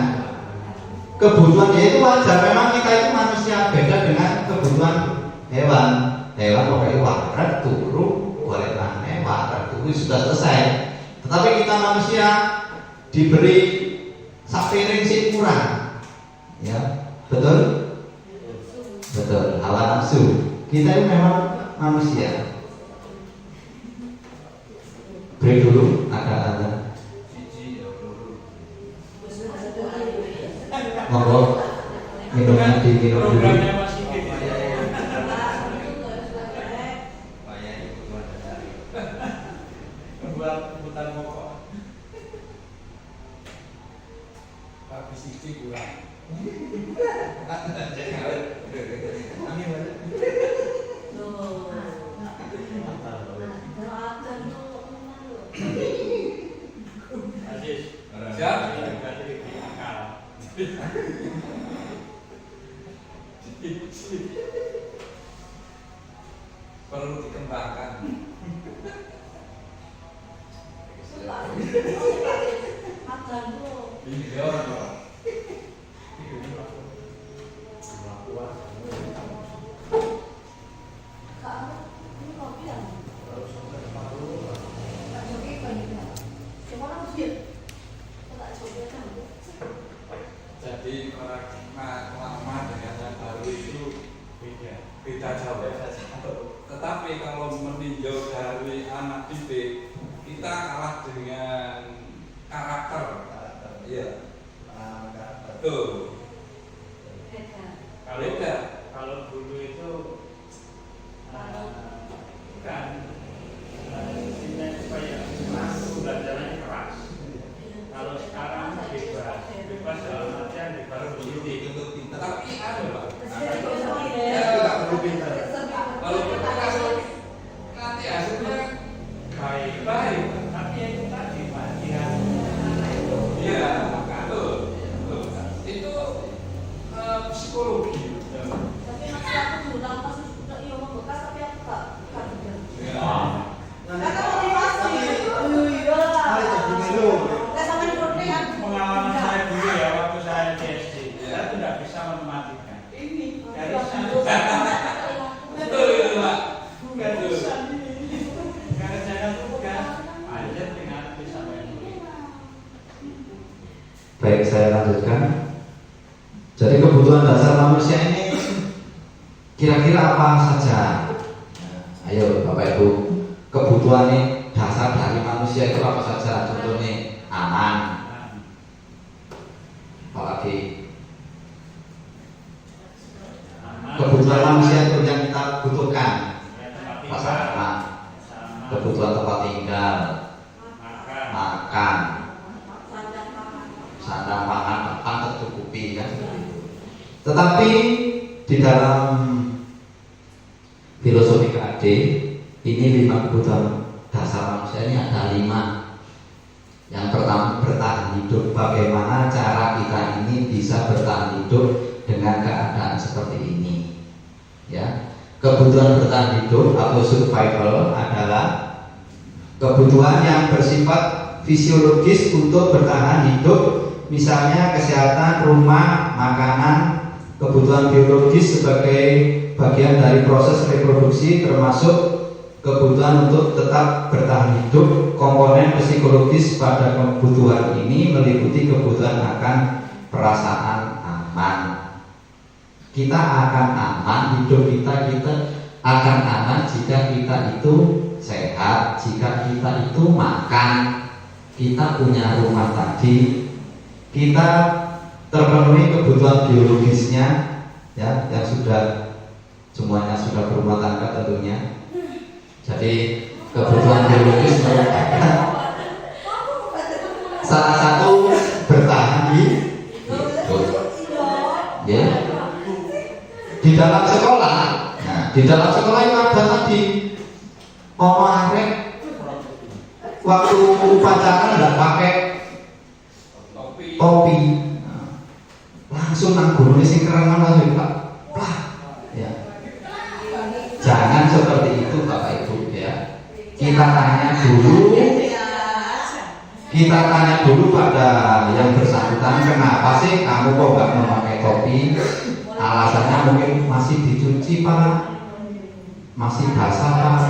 kebutuhan ya itu wajar. Memang kita itu manusia, beda dengan kebutuhan hewan. Hewan pokoknya waret turu, boleh aneh waret turu sudah selesai. Tetapi kita manusia diberi sapiring sing kurang, ya betul, betul. Hawa nafsu. Kita itu memang manusia. Break dulu, ada. Monggo minumnya diminum dulu. Perlu dikembangkan. Jadi lama dengan yang baru itu beda jauh. Tetapi kalau meninjau dari anak didik, kita kalah dengan karakter. Iya. Betul. Kalau dulu itu bukan intinya supaya belajarnya keras. Kalau sekarang bebas dalam artian bebas mendidik. Tetapi ada Pak. Ya, tidak perlu pintar. Kalau kita nanti hasilnya Baik, tapi itu tadi Pak, iya, betul. Itu psikologi. Tapi masih aku dulu masih sudah iya mau bekas tapi aku tak kerja. Karena motivasi. Iya lah. Saya sampai di Brunei aku pengalaman saya dulu ya waktu saya di SD, saya tidak bisa matematika. ini Dari sana. Betul itu Pak. Nggak bisa kerjakan tugas, aja dengan bisa menulis. Baik, saya lanjutkan. Jadi kebutuhan dasar manusia ini kira-kira apa saja? Ayo Bapak Ibu, kebutuhan ini dasar dari manusia manusia itu apa saja? Contohnya aman, apalagi kebutuhan manusia itu yang kita butuhkan, pasangan, kebutuhan tempat tinggal, makan, sandang pangan, papan tercukupi kan. Tetapi di dalam filosofi KAD ini 5 kebutuhan dasar manusia ini ada 5. Yang pertama bertahan hidup. Bagaimana cara kita ini bisa bertahan hidup dengan keadaan seperti ini? Ya, kebutuhan bertahan hidup atau survival adalah kebutuhan yang bersifat fisiologis untuk bertahan hidup, misalnya kesehatan, rumah, makanan, kebutuhan biologis sebagai bagian dari proses reproduksi, termasuk kebutuhan untuk tetap bertahan hidup. Komponen psikologis pada kebutuhan ini meliputi kebutuhan akan perasaan aman. Kita akan aman, hidup kita akan aman jika kita itu sehat, jika kita itu makan, kita punya rumah tadi, kita terpenuhi kebutuhan biologisnya, ya, yang semuanya sudah berumah tangga tentunya. Jadi kebutuhan biologis merupakan salah satu bertahan hidup. Ya. Di dalam sekolah, nah, di dalam sekolah itu ada tadi arek waktu upacara nggak pakai topi, nah, langsung nang gurunya sing kerengan langsung Pak. Ya. Jangan seperti itu Bapak Ibu ya. Kita tanya dulu pada yang bersangkutan, kenapa sih kamu kok nggak memakai topi? Alasannya mungkin masih dicuci Pak, masih basah Pak.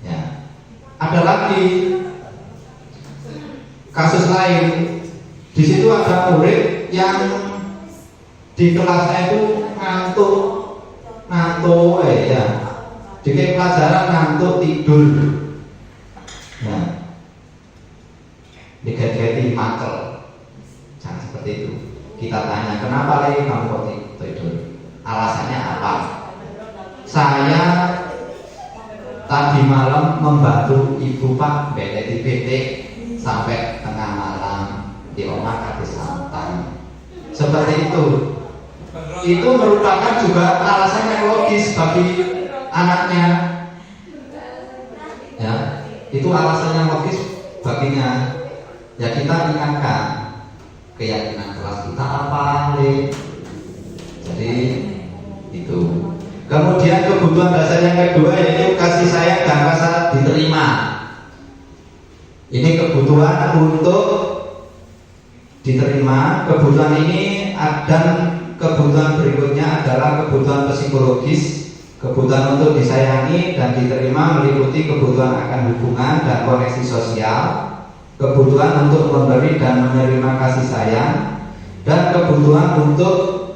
Ya. Ada lagi kasus lain. Di situ ada murid yang di kelasnya itu ngantuk ya. Di pelajaran ngantuk tidur. Nah, diget-geti mantel. Jangan seperti itu. Kita tanya, kenapa lagi kamu kok tidur? Alasannya apa? Saya tadi malam membantu ibu Pak BTT sampai tengah malam di omah habis santai. Seperti itu. Itu merupakan juga alasan yang logis bagi anaknya. Ya, itu alasan yang logis baginya. Ya, kita ingatkan keyakinan kelas kita apa, jadi itu. Kemudian kebutuhan dasar yang kedua yaitu kasih sayang dan rasa diterima. Ini kebutuhan untuk diterima. Kebutuhan ini dan kebutuhan berikutnya adalah kebutuhan psikologis. Kebutuhan untuk disayangi dan diterima meliputi kebutuhan akan hubungan dan koneksi sosial, kebutuhan untuk memberi dan menerima kasih sayang, dan kebutuhan untuk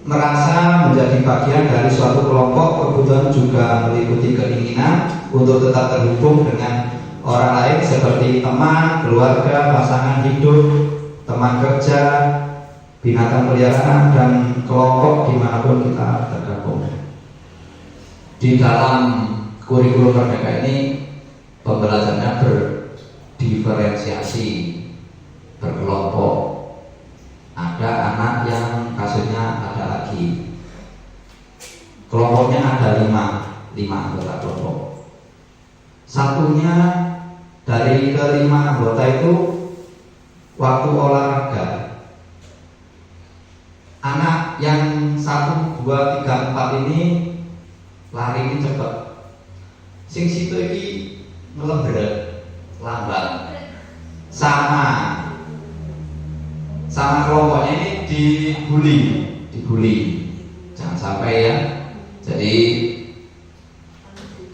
merasa menjadi bagian dari suatu kelompok. Kebutuhan juga meliputi keinginan untuk tetap terhubung dengan orang lain seperti teman, keluarga, pasangan hidup, teman kerja, binatang peliharaan, dan kelompok dimanapun kita tergabung. Di dalam kurikulum Merdeka ini pembelajarannya berdiferensiasi, berkelompok. Ada anak yang kasusnya ada lagi. Kelompoknya ada 5 anggota kelompok. Satunya dari kelima anggota itu waktu olahraga. Anak yang 1, 2, 3, 4 ini lari ini cepat. Sing situ iki melebret, lambat. Sama kelompoknya ini dibully. Jangan sampai ya. Jadi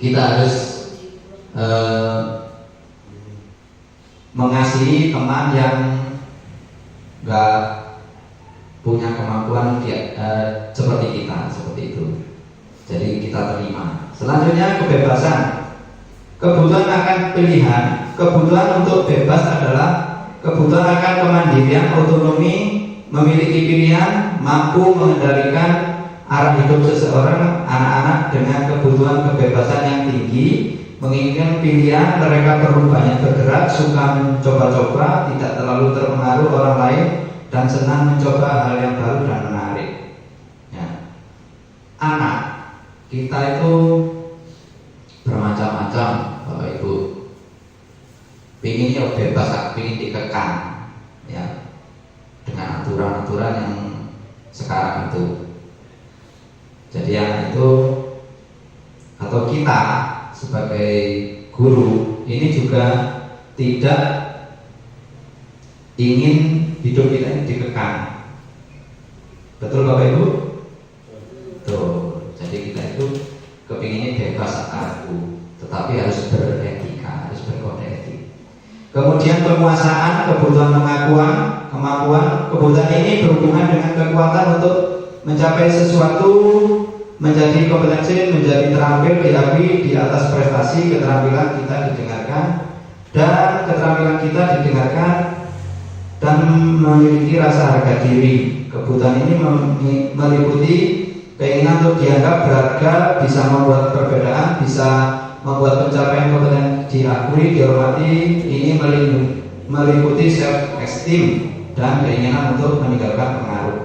kita harus mengasihi teman yang nggak punya kemampuan seperti kita, seperti itu. Jadi kita terima. Selanjutnya kebebasan. Kebutuhan akan pilihan kebutuhan untuk bebas adalah kebutuhan akan kemandirian, otonomi, memiliki pilihan, mampu mengendalikan arah hidup seseorang. Anak-anak dengan kebutuhan kebebasan yang tinggi, menginginkan pilihan, mereka perlu banyak bergerak, suka mencoba-coba, tidak terlalu terpengaruh orang lain, dan senang mencoba hal yang baru dan menarik. Ya. Anak kita itu bermacam-macam, Bapak Ibu. Pinginnya bebas, pingin dikekang, ya, dengan aturan-aturan yang sekarang itu. Jadi yang itu, atau kita sebagai guru ini juga tidak ingin hidup kita ini dikekang. Betul Bapak Ibu? Betul. Jadi kita itu kepinginnya bebas aku, tetapi harus beretika, harus berkode etik. Kemudian penguasaan, kebutuhan pengakuan, kemampuan. Kebutuhan ini berhubungan dengan kekuatan untuk mencapai sesuatu, menjadi kompetensi, menjadi terampil, diakui di atas prestasi. Keterampilan kita didengarkan, dan keterampilan kita didengarkan dan memiliki rasa harga diri. Kebutuhan ini meliputi keinginan untuk dianggap berharga, bisa membuat perbedaan, bisa membuat pencapaian kompeten diakui, dihormati. Ini meliputi self esteem dan keinginan untuk meninggalkan pengaruh.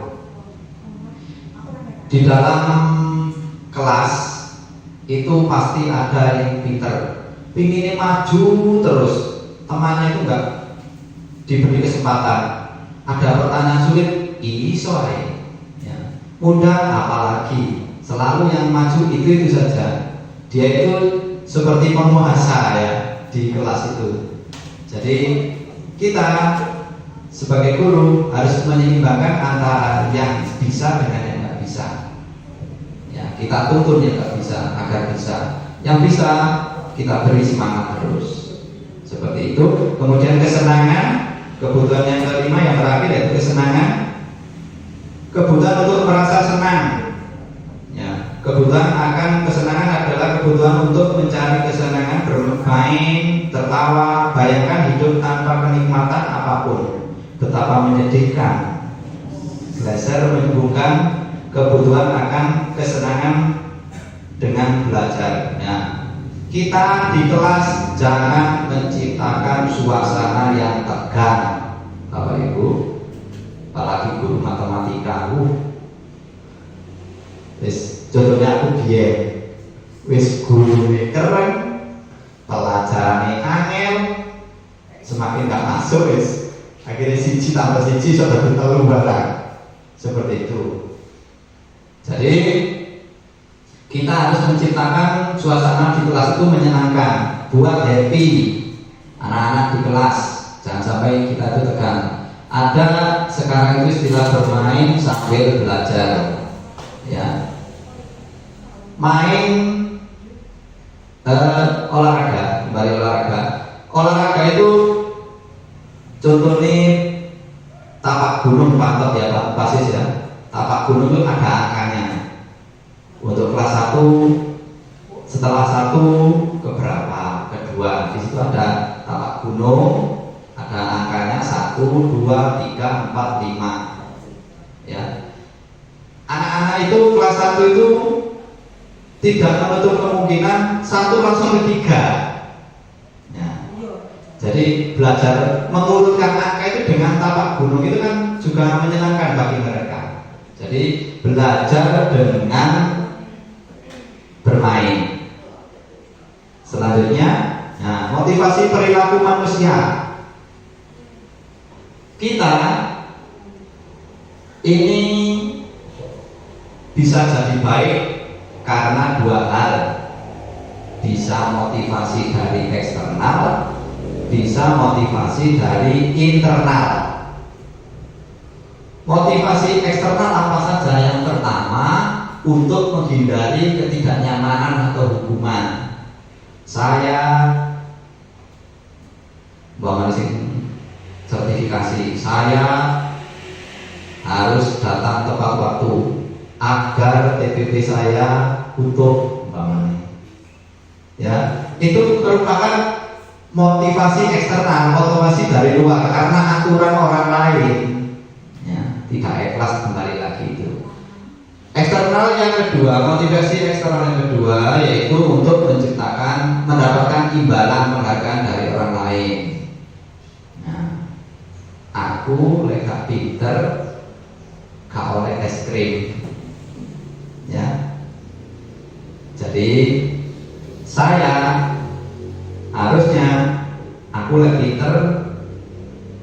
Di dalam kelas itu pasti ada yang pinter, pinginnya maju terus, temannya itu enggak diberi kesempatan. Ada pertanyaan sulit, soalnya mudah apalagi, selalu yang maju itu saja. Dia itu seperti penguasa ya di kelas itu. Jadi kita sebagai guru harus menyeimbangkan antara yang bisa dengan yang nggak bisa. Ya, kita tuntun yang nggak bisa agar bisa. Yang bisa kita beri semangat terus. Seperti itu. Kemudian kesenangan, kebutuhan yang kelima yang terakhir yaitu kesenangan. Kebutuhan untuk merasa senang. Ya, kebutuhan akan kesenangan adalah kebutuhan untuk mencari kesenangan, bermain, tertawa. Bayangkan hidup tanpa kenikmatan apapun, betapa menyedihkan. Belajar menyembuhkan kebutuhan akan kesenangan dengan belajar. Ya. Kita di kelas jangan menciptakan suasana yang tegang, Bapak Ibu. Apalagi guru matematika, wis contohnya aku biyen, wis gurune keren, pelajarannya angel, semakin gak masuk wis, akhirnya siji tambah siji sudah bertelu barang, seperti itu. Jadi kita harus menciptakan suasana di kelas itu menyenangkan, buat happy anak-anak di kelas, jangan sampai kita itu tegang. Ada sekarang itu istilah bermain sambil belajar, ya. Main olahraga, kembali olahraga. Olahraga itu contohnya tapak gunung, pantok ya Pak Pasis ya. Tapak gunung itu ada angkanya. Untuk kelas 1, setelah 1 ke berapa? Kedua, di situ ada tapak gunung. Ada angkanya 1, 2, 3, 4, 5. Ya. Anak-anak itu kelas 1 itu tidak menutup kemungkinan 1 langsung ke 3. Ya. Jadi belajar mengurutkan angka itu dengan tapak gunung itu kan juga menyenangkan bagi mereka. Jadi belajar dengan bermain. Selanjutnya, nah, motivasi perilaku manusia. Kita ini bisa jadi baik karena 2 hal. Bisa motivasi dari eksternal, bisa motivasi dari internal. Motivasi eksternal apa saja? Yang pertama, untuk menghindari ketidaknyamanan atau hukuman. Saya sertifikasi, saya harus datang tepat waktu agar TPP saya utuh, ya, itu merupakan motivasi eksternal, motivasi dari luar karena aturan orang lain, ya, tidak ikhlas kembali lagi itu. Eksternal yang kedua, motivasi eksternal yang kedua yaitu untuk mendapatkan imbalan penghargaan dari orang lain. Nah, aku leka pinter gak oleh es krim, ya. Jadi saya harusnya aku lek pinter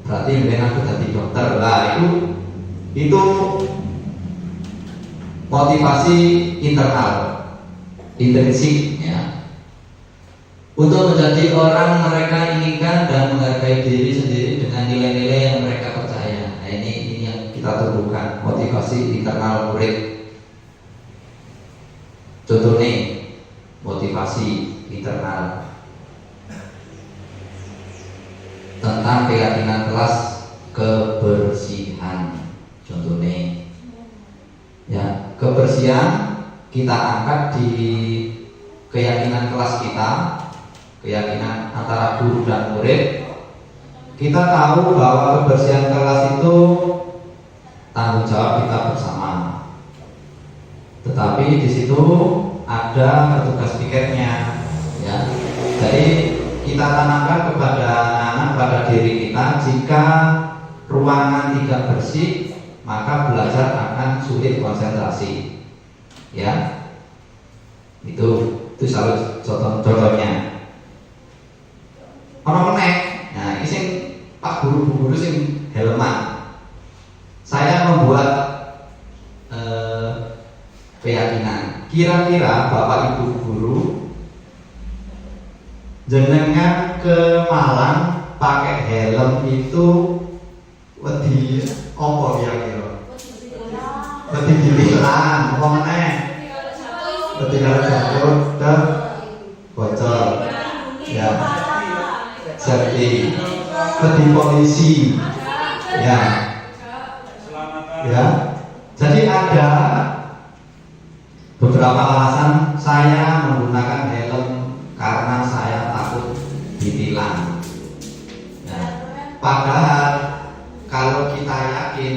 berarti mungkin aku jadi dokter lah, itu motivasi internal, intrinsik, ya. Untuk menjadi orang mereka inginkan dan menghargai diri sendiri dengan nilai-nilai yang mereka percaya. Nah, ini yang kita tumbuhkan, motivasi internal murid. Contoh nih, motivasi internal tentang keyakinan kelas kebersihan. Contoh nih, ya, kebersihan kita angkat di keyakinan kelas kita, keyakinan antara guru dan murid. Kita tahu bahwa kebersihan kelas itu tanggung jawab kita bersama. Tetapi di situ ada petugas piketnya, ya. Jadi kita tanamkan kepada anak-anak, pada diri kita, jika ruangan tidak bersih, maka belajar akan sulit konsentrasi, ya. Itu selalu contohnya. Orang meneh, nah ini sing Pak Guru, Bu Guru sing helman. Saya membuat keyakinan. Kira-kira Bapak Ibu guru jenengan ke Malang pakai helm itu wedi apa kira-kira? Wedi ditilang, apa meneh? Wedi karo jatuh dan bocor. Ya. Safety. Wedi polisi. Ya. Ya. Jadi ada beberapa alasan saya menggunakan helm karena saya takut ditilang. Nah, padahal kalau kita yakin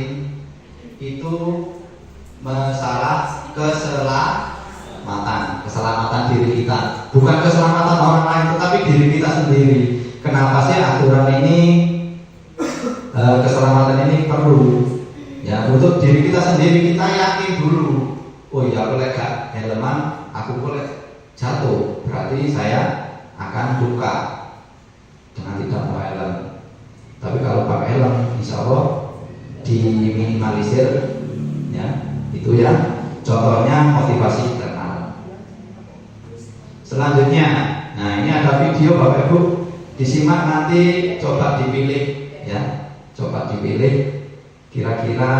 itu masalah keselamatan diri kita, bukan keselamatan orang lain, tetapi diri kita sendiri. Kenapa sih aturan ini, keselamatan ini perlu? Ya, untuk diri kita sendiri kita yakin dulu. Oh iya, aku gak helman, aku boleh jatuh, berarti saya akan luka dengan tidak pakai helm. Tapi kalau pakai helm, insya Allah diminimalisir, ya. Itu ya, contohnya motivasi internal. Selanjutnya, nah ini ada video Bapak Ibu, disimak nanti, coba dipilih, ya, coba dipilih. Kira-kira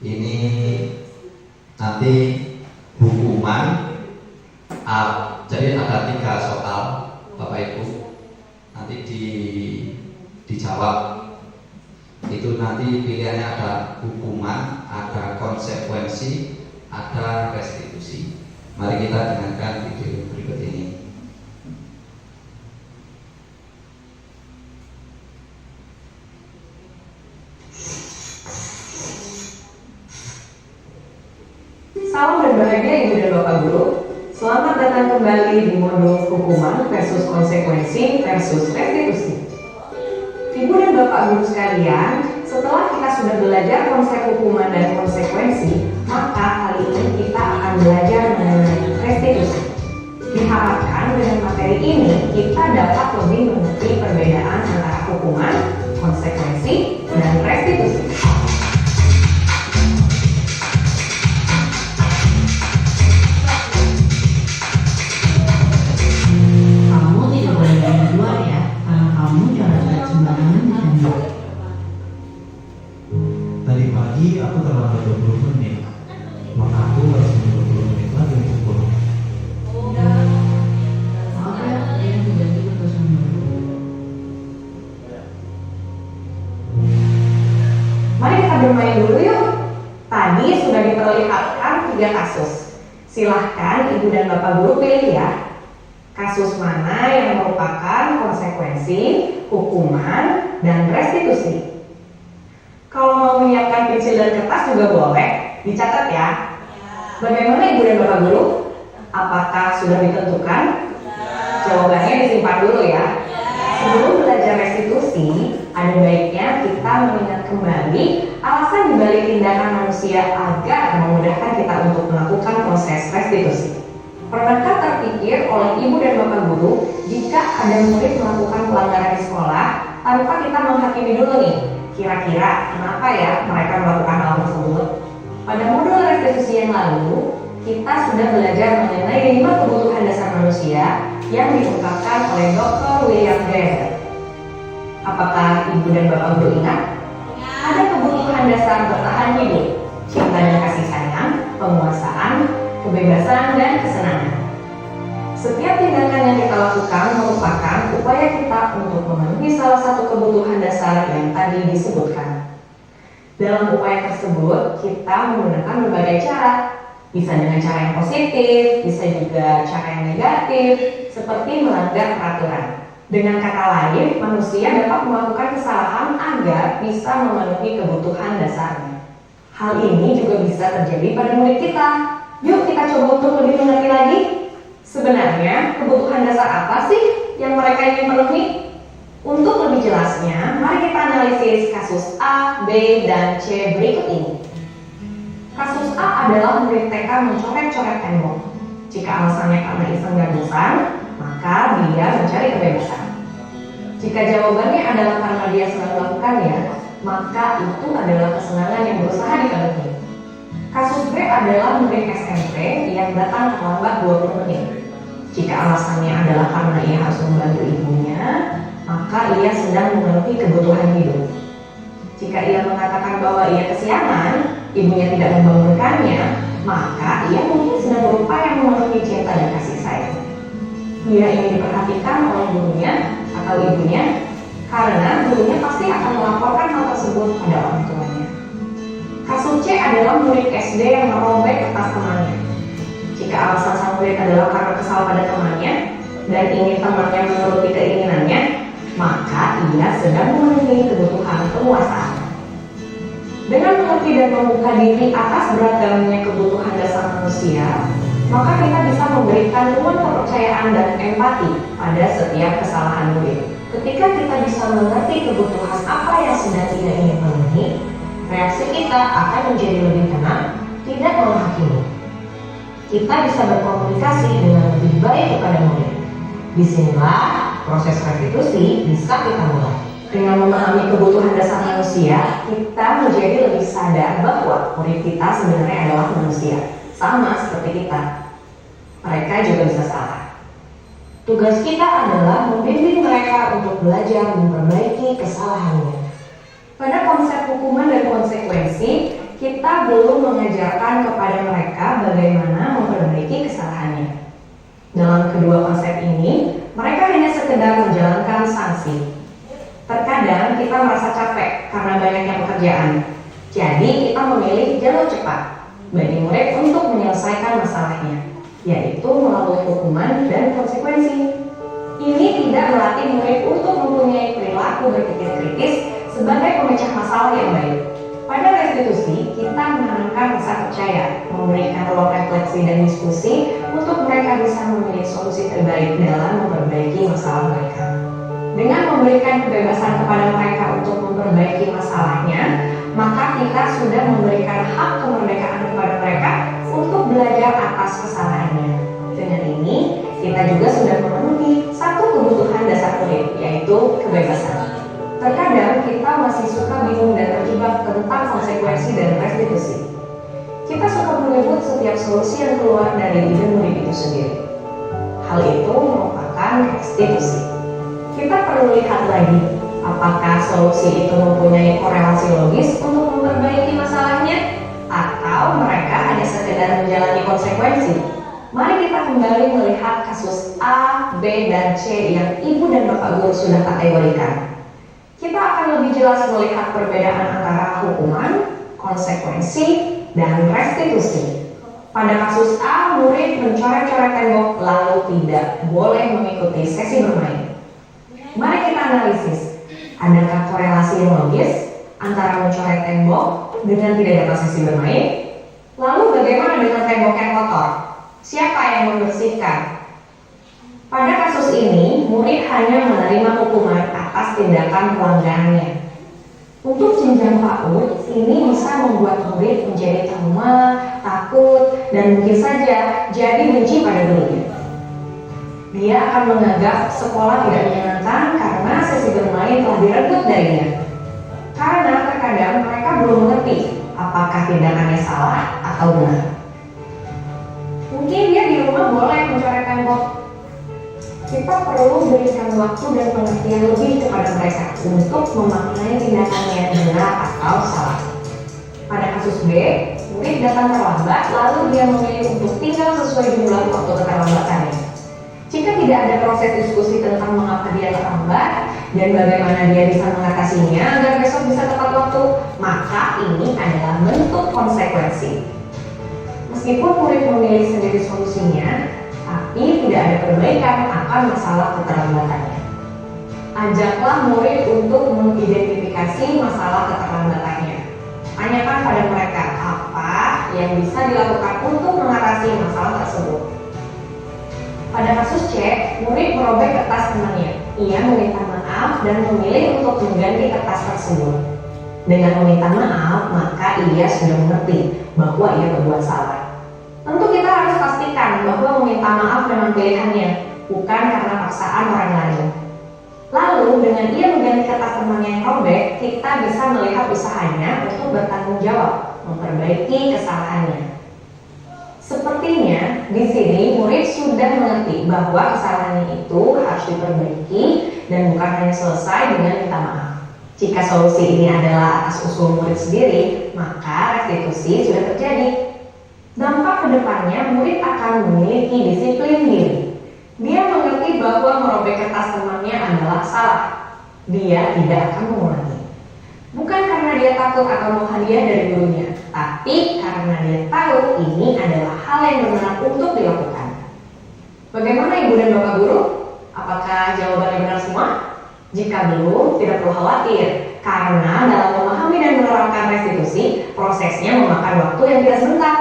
ini nanti hukuman. Jadi ada 3 soal Bapak Ibu, nanti dijawab. Itu nanti pilihannya ada hukuman, ada konsekuensi, ada restitusi. Mari kita dengarkan video berikut ini. Salam dan bahagia Ibu dan Bapak Guru. Selamat datang kembali di modul hukuman versus konsekuensi versus restitusi. Ibu dan Bapak Guru sekalian, setelah kita sudah belajar konsep hukuman dan konsekuensi, maka kali ini kita akan belajar mengenai restitusi. Diharapkan dengan materi ini kita dapat lebih mengerti perbedaan antara hukuman, konsekuensi, dan restitusi. Tadi pagi aku terlambat 20 menit, maka aku harus 20 menit lagi untuk pulang. Mari kita bermain dulu yuk. Tadi sudah diperlihatkan 3 kasus. Silahkan Ibu dan Bapak Guru pilih ya. Kasus mana yang merupakan konsekuensi, hukuman, dan restitusi. Kalau mau menyiapkan pensil dan kertas juga boleh, dicatat ya. Bagaimana Ibu dan Bapak Guru? Apakah sudah ditentukan? Jawabannya disimpan dulu ya. Sebelum belajar restitusi, ada baiknya kita mengingat kembali alasan dibalik tindakan manusia agar memudahkan kita untuk melakukan proses restitusi. Pernahkah terpikir oleh Ibu dan Bapak Guru jika ada murid melakukan pelanggaran di sekolah tanpa kita menghakimi dulu nih, kira-kira kenapa ya mereka melakukan hal tersebut? Pada modul restitusi yang lalu, kita sudah belajar mengenai 5 kebutuhan dasar manusia yang diungkapkan oleh Dr. William Glasser. Apakah Ibu dan Bapak Guru ingat? Ada kebutuhan dasar bertahan hidup, cinta dan kasih sayang, penguasaan, kebebasan, dan kesenangan. Setiap tindakan yang kita lakukan merupakan upaya kita untuk memenuhi salah satu kebutuhan dasar yang tadi disebutkan. Dalam upaya tersebut, kita menggunakan berbagai cara. Bisa dengan cara yang positif, bisa juga cara yang negatif, seperti melanggar peraturan. Dengan kata lain, manusia dapat melakukan kesalahan agar bisa memenuhi kebutuhan dasarnya. Hal ini juga bisa terjadi pada murid kita. Yuk kita coba untuk lebih mengerti lagi. Sebenarnya kebutuhan dasar apa sih yang mereka ingin penuhi? Untuk lebih jelasnya, mari kita analisis kasus A, B, dan C berikut ini. Kasus A adalah murid TK mencoret-coret tembok. Jika alasannya karena iseng dan bosan, maka dia mencari kebebasan. Jika jawabannya adalah karena dia senang melakukannya, maka itu adalah kesenangan yang berusaha dipenuhi. Kasus B adalah murid SMP yang datang terlambat 20 menit. Jika alasannya adalah karena ia harus membantu ibunya, maka ia sedang memenuhi kebutuhan hidup. Jika ia mengatakan bahwa ia kesiangan, ibunya tidak membangunkannya, maka ia mungkin sedang berupaya memenuhi cinta dan kasih sayang. Ia ingin diperhatikan oleh gurunya atau ibunya, karena gurunya pasti akan melaporkan hal tersebut pada orang tuanya. Kasus C adalah murid SD yang merobek kertas temannya. Jika alasan sang murid adalah karena kesal pada temannya dan ingin temannya menuruti keinginannya, maka ia sedang memenuhi kebutuhan penguasaan. Dengan mengerti dan membuka diri atas beragamnya kebutuhan dasar manusia, maka kita bisa memberikan ruang kepercayaan dan empati pada setiap kesalahan murid. Ketika kita bisa mengerti kebutuhan apa yang sedang ia ingin penuhi, reaksi kita akan menjadi lebih tenang, tidak menghakimi. Kita bisa berkomunikasi dengan lebih baik kepada murid. Disinilah proses restitusi bisa kita mulai. Dengan memahami kebutuhan dasar manusia, kita menjadi lebih sadar bahwa murid kita sebenarnya adalah manusia, sama seperti kita. Mereka juga bisa salah. Tugas kita adalah membimbing mereka untuk belajar memperbaiki kesalahannya. Pada konsep hukuman dan konsekuensi, kita belum mengajarkan kepada mereka bagaimana memperbaiki kesalahannya. Dalam kedua konsep ini, mereka hanya sekedar menjalankan sanksi. Terkadang kita merasa capek karena banyaknya pekerjaan. Jadi kita memilih jalur cepat bagi murid untuk menyelesaikan masalahnya, yaitu melalui hukuman dan konsekuensi. Ini tidak melatih murid untuk mempunyai perilaku berpikir kritis sebagai pemecah masalah yang baik. Pada restitusi, kita menanamkan rasa percaya, memberikan ruang refleksi dan diskusi untuk mereka bisa memilih solusi terbaik dalam memperbaiki masalah mereka. Dengan memberikan kebebasan kepada mereka untuk memperbaiki masalahnya, maka kita sudah memberikan hak kemerdekaan kepada mereka untuk belajar atas kesalahannya. Dengan ini, kita juga sudah memenuhi satu kebutuhan dasar murid, yaitu kebebasan. Terkadang kita masih suka bingung dan terjebak tentang konsekuensi dan restitusi. Kita suka menyebut setiap solusi yang keluar dari ide murid itu sendiri. Hal itu merupakan restitusi. Kita perlu lihat lagi, apakah solusi itu mempunyai korelasi logis untuk memperbaiki masalahnya, atau mereka hanya sekedar menjalani konsekuensi. Mari kita kembali melihat kasus A, B, dan C yang Ibu dan Bapak Guru sudah kategorikan. Kita akan lebih jelas melihat perbedaan antara hukuman, konsekuensi, dan restitusi. Pada kasus A, murid mencoret-coret tembok lalu tidak boleh mengikuti sesi bermain. Mari kita analisis. Adakah korelasi yang logis antara mencoret tembok dengan tidak dapat sesi bermain? Lalu bagaimana dengan tembok yang kotor? Siapa yang membersihkan? Pada kasus ini, murid hanya menerima hukuman atas tindakan pelanggarannya. Untuk jenjang PAUD, ini bisa membuat murid menjadi trauma, takut, dan mungkin saja jadi benci pada gurunya. Dia akan menganggap sekolah tidak menyenangkan karena sesi bermain telah direnggut darinya. Karena terkadang mereka belum mengerti apakah tindakannya salah atau benar. Mungkin dia di rumah boleh mencoret tembok. Kita perlu berikan waktu dan pengertian lebih kepada mereka untuk memaknai tindakannya benar atau salah. Pada kasus B, murid datang terlambat lalu dia memilih untuk tinggal sesuai jumlah waktu keterlambatannya. Jika tidak ada proses diskusi tentang mengapa dia terlambat dan bagaimana dia bisa mengatasinya agar besok bisa tepat waktu, maka ini adalah bentuk konsekuensi. Meskipun murid memilih sendiri solusinya, tapi tidak ada perbaikan akan masalah keterlambatannya. Ajaklah murid untuk mengidentifikasi masalah keterlambatannya. Tanyakan pada mereka apa yang bisa dilakukan untuk mengatasi masalah tersebut. Pada kasus C, murid merobek kertas temannya. Ia meminta maaf dan memilih untuk mengganti kertas tersebut. Dengan meminta maaf, maka ia sudah mengerti bahwa ia berbuat salah. Tentu kita harus pastikan bahwa meminta maaf memang pilihannya, bukan karena paksaan orang lain. Lalu, dengan ia mengganti kertas temannya yang robek, kita bisa melihat usahanya untuk bertanggung jawab, memperbaiki kesalahannya. Sepertinya di sini murid sudah mengerti bahwa kesalahannya itu harus diperbaiki dan bukan hanya selesai dengan minta maaf. Jika solusi ini adalah atas usul murid sendiri, maka restitusi sudah terjadi. Dampak kedepannya, murid akan memiliki disiplin diri. Dia mengerti bahwa merobek kertas temannya adalah salah. Dia tidak akan mengulangi. Bukan karena dia takut atau mau hadiah dari gurunya, tapi karena dia tahu ini adalah hal yang benar untuk dilakukan. Bagaimana Ibu dan Bapak Guru? Apakah jawabannya benar semua? Jika belum, tidak perlu khawatir, karena dalam memahami dan menerapkan restitusi, prosesnya memakan waktu yang tidak sebentar.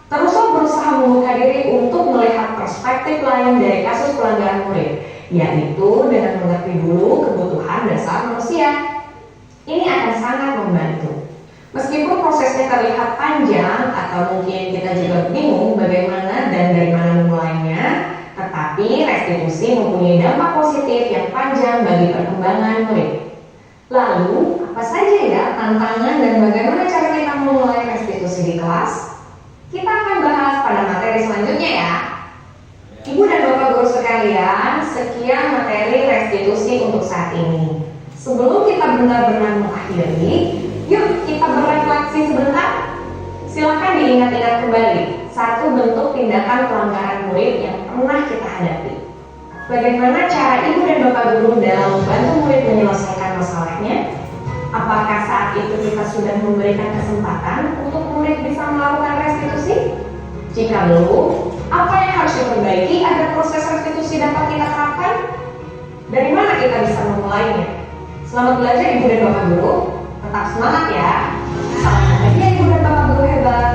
Teruslah berusaha membuka diri untuk melihat perspektif lain dari kasus pelanggaran murid, yaitu dengan mengerti dulu kebutuhan dasar manusia. Ini akan sangat membantu. Meskipun prosesnya terlihat panjang atau mungkin kita juga bingung bagaimana dan dari mana memulainya, tetapi restitusi mempunyai dampak positif yang panjang bagi perkembangan murid. Lalu, apa saja ya tantangan dan bagaimana cara kita memulai restitusi di kelas? Kita akan bahas pada materi selanjutnya ya. Ibu dan Bapak Guru sekalian, sekian materi restitusi untuk saat ini. Sebelum kita benar-benar mengakhiri, yuk kita berefleksi sebentar. Silakan diingat-ingat kembali satu bentuk tindakan pelanggaran murid yang pernah kita hadapi. Bagaimana cara Ibu dan Bapak Guru dalam membantu murid menyelesaikan masalahnya? Apakah saat itu kita sudah memberikan kesempatan untuk murid bisa melakukan restitusi? Jika belum, apa yang harus diperbaiki agar proses restitusi dapat kita terapkan? Dari mana kita bisa memulainya? Selamat belajar Ibu dan Bapak Guru. Tetap semangat ya. Salam bahagia Ibu dan Bapak Guru hebat.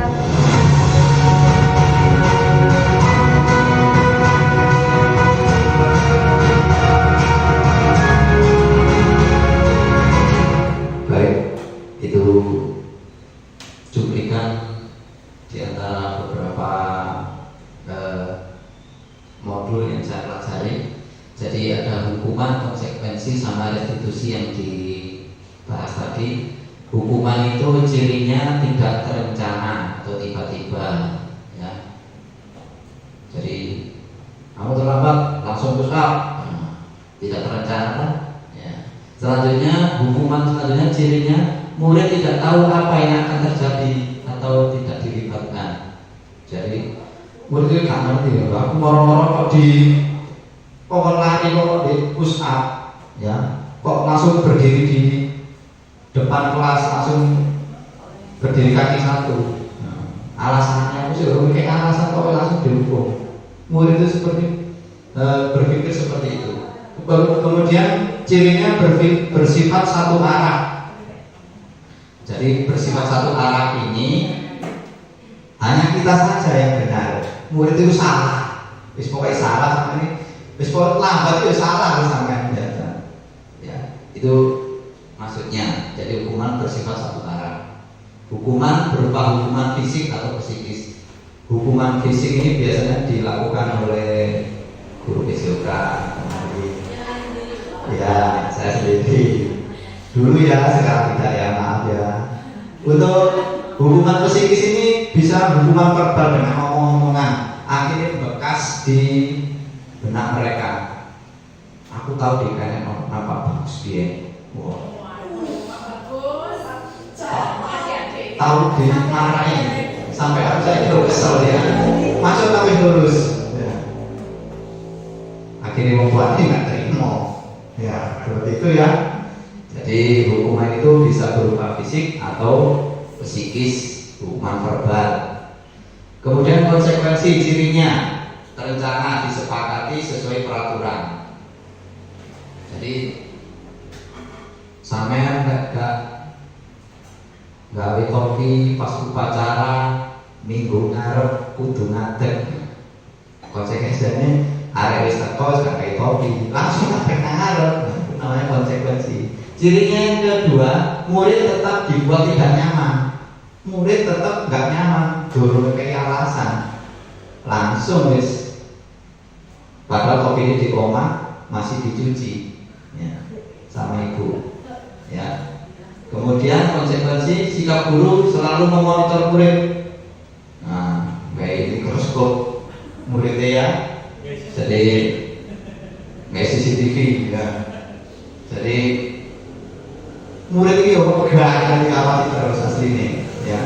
Baik, itu cuplikan di antara beberapa modul yang saya pelajari. Jadi ada hukuman, konsekuensi, sama restitusi yang dibahas tadi. Hukuman itu cirinya tidak terencana atau tiba-tiba, ya. Jadi kamu terlambat langsung push up, tidak terencana, ya. Selanjutnya hukuman selanjutnya cirinya murid tidak tahu apa yang akan terjadi atau tidak dilibatkan. Jadi murid itu gak ngerti, aku moro-moro kok lari kok di push up, ya, kok langsung berdiri di depan kelas, langsung berdiri kaki satu. Nah, alasannya aku sih kayak alasan kok langsung dihukum. Murid itu seperti berpikir seperti itu. Kemudian cirinya bersifat satu arah. Jadi bersifat satu arah ini hanya kita saja yang benar. Murid itu salah. Wis pokoknya salah sama ini. Wis pokoknya lambat itu salah sampean ya. Itu maksudnya. Jadi hukuman bersifat satu arah. Hukuman berupa hukuman fisik atau psikis. Hukuman fisik ini biasanya dilakukan oleh guru PJOK. Ya, saya sendiri. Dulu ya, sekarang tidak ya, maaf ya. Untuk hukuman psikis ini bisa hukuman verbal dengan omong-omongan. Akhirnya bekas di benak mereka. Aku tahu di kanan apa bagus dia. Wow. Tahu dimarahin sampai aku saya itu kesel ya. Masuk tapi lulus. Ya. Akhirnya membuatnya nggak terima. Ya, seperti itu ya. Jadi hukuman itu bisa berupa fisik atau psikis, hukuman verbal. Kemudian konsekuensi cirinya terencana disepakati sesuai peraturan. Jadi sampean gak gawe kopi pas upacara minggu ngarep kudu ngadeg. Konsekuensinya arek wis teko gak kayak kopi langsung ngadeg ngarep. Namanya konsekuensi. Cirinya yang kedua, murid tetap dibuat tidak nyaman. Murid tetap nggak nyaman, durung kayak alasan. Langsung wis. Padahal kopi ini di koma masih dicuci, ya, sama ibu. Ya. Kemudian konsekuensi sikap guru selalu memonitor murid. Nah, kayak mikroskop muridnya ya. Jadi kayak CCTV ya. Jadi murid ini kok gak akan diawasi terus asli ini, ya.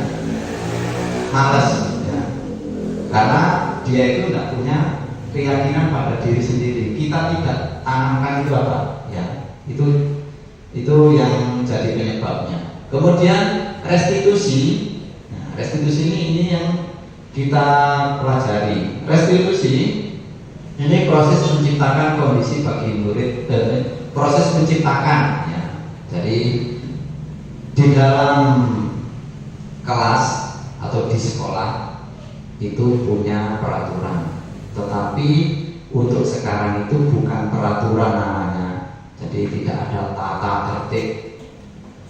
Malas, ya. Karena dia itu tidak punya keyakinan pada diri sendiri. Kita tidak tanamkan itu apa, ya. Itu yang jadi penyebabnya. Kemudian restitusi. Nah, restitusi ini yang kita pelajari. Restitusi ini proses menciptakan kondisi bagi murid dan proses menciptakan, ya. Jadi di dalam kelas atau di sekolah itu punya peraturan, tetapi untuk sekarang itu bukan peraturan namanya. Jadi tidak ada tata tertib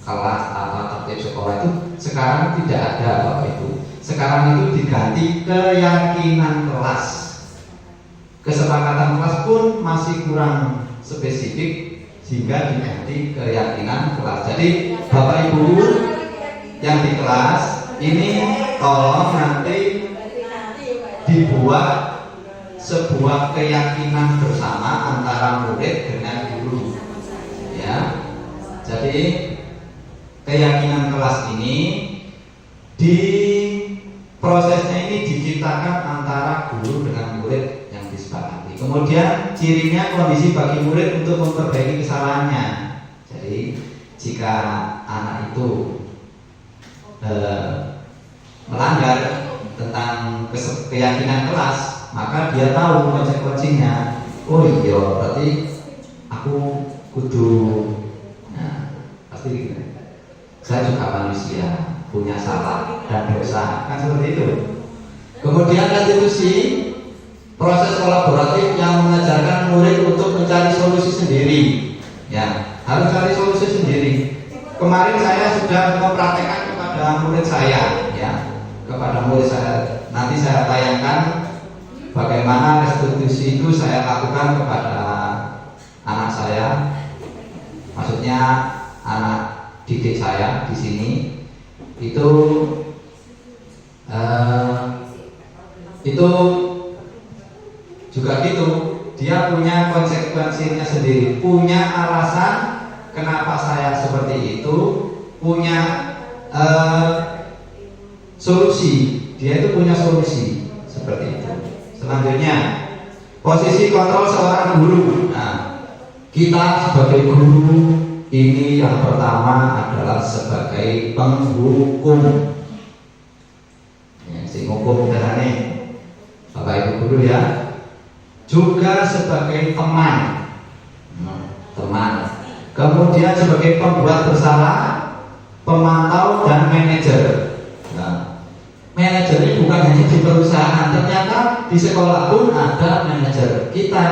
kelas, tata tertib sekolah itu sekarang tidak ada Bapak Ibu. Sekarang itu diganti keyakinan kelas. Kesepakatan kelas pun masih kurang spesifik sehingga diganti keyakinan kelas. Jadi Bapak Ibu yang di kelas ini tolong nanti dibuat sebuah keyakinan bersama antara murid dengan guru, ya. Jadi keyakinan kelas ini di prosesnya ini diciptakan antara guru dengan murid yang disepakati. Kemudian cirinya kondisi bagi murid untuk memperbaiki kesalahannya. Jadi jika anak itu melanggar tentang keyakinan kelas, maka dia tahu konsekuensinya. Oh iya, berarti aku kudu. Nah, pasti gitu. Saya juga manusia, punya salah dan dosa, kan seperti itu. Kemudian restitusi, proses kolaboratif yang mengajarkan murid untuk mencari solusi sendiri. Ya, harus cari solusi sendiri. Kemarin saya sudah mempraktekkan kepada murid saya, ya, kepada murid saya. Nanti saya tayangkan bagaimana restitusi itu saya lakukan kepada anak saya, maksudnya anak didik saya di sini. Itu juga gitu, dia punya konsekuensinya sendiri, punya alasan kenapa saya seperti itu, punya solusi, dia itu punya solusi seperti itu. Selanjutnya, posisi kontrol seorang guru. Nah, kita sebagai guru ini yang pertama adalah sebagai penghukum. Ya, sing hukum darane Bapak Ibu guru ya, juga sebagai teman, kemudian sebagai pembuat bersalah, pemantau dan manajer. Nah, manajer ini bukan hanya di perusahaan, ternyata di sekolah pun ada manajer. Kita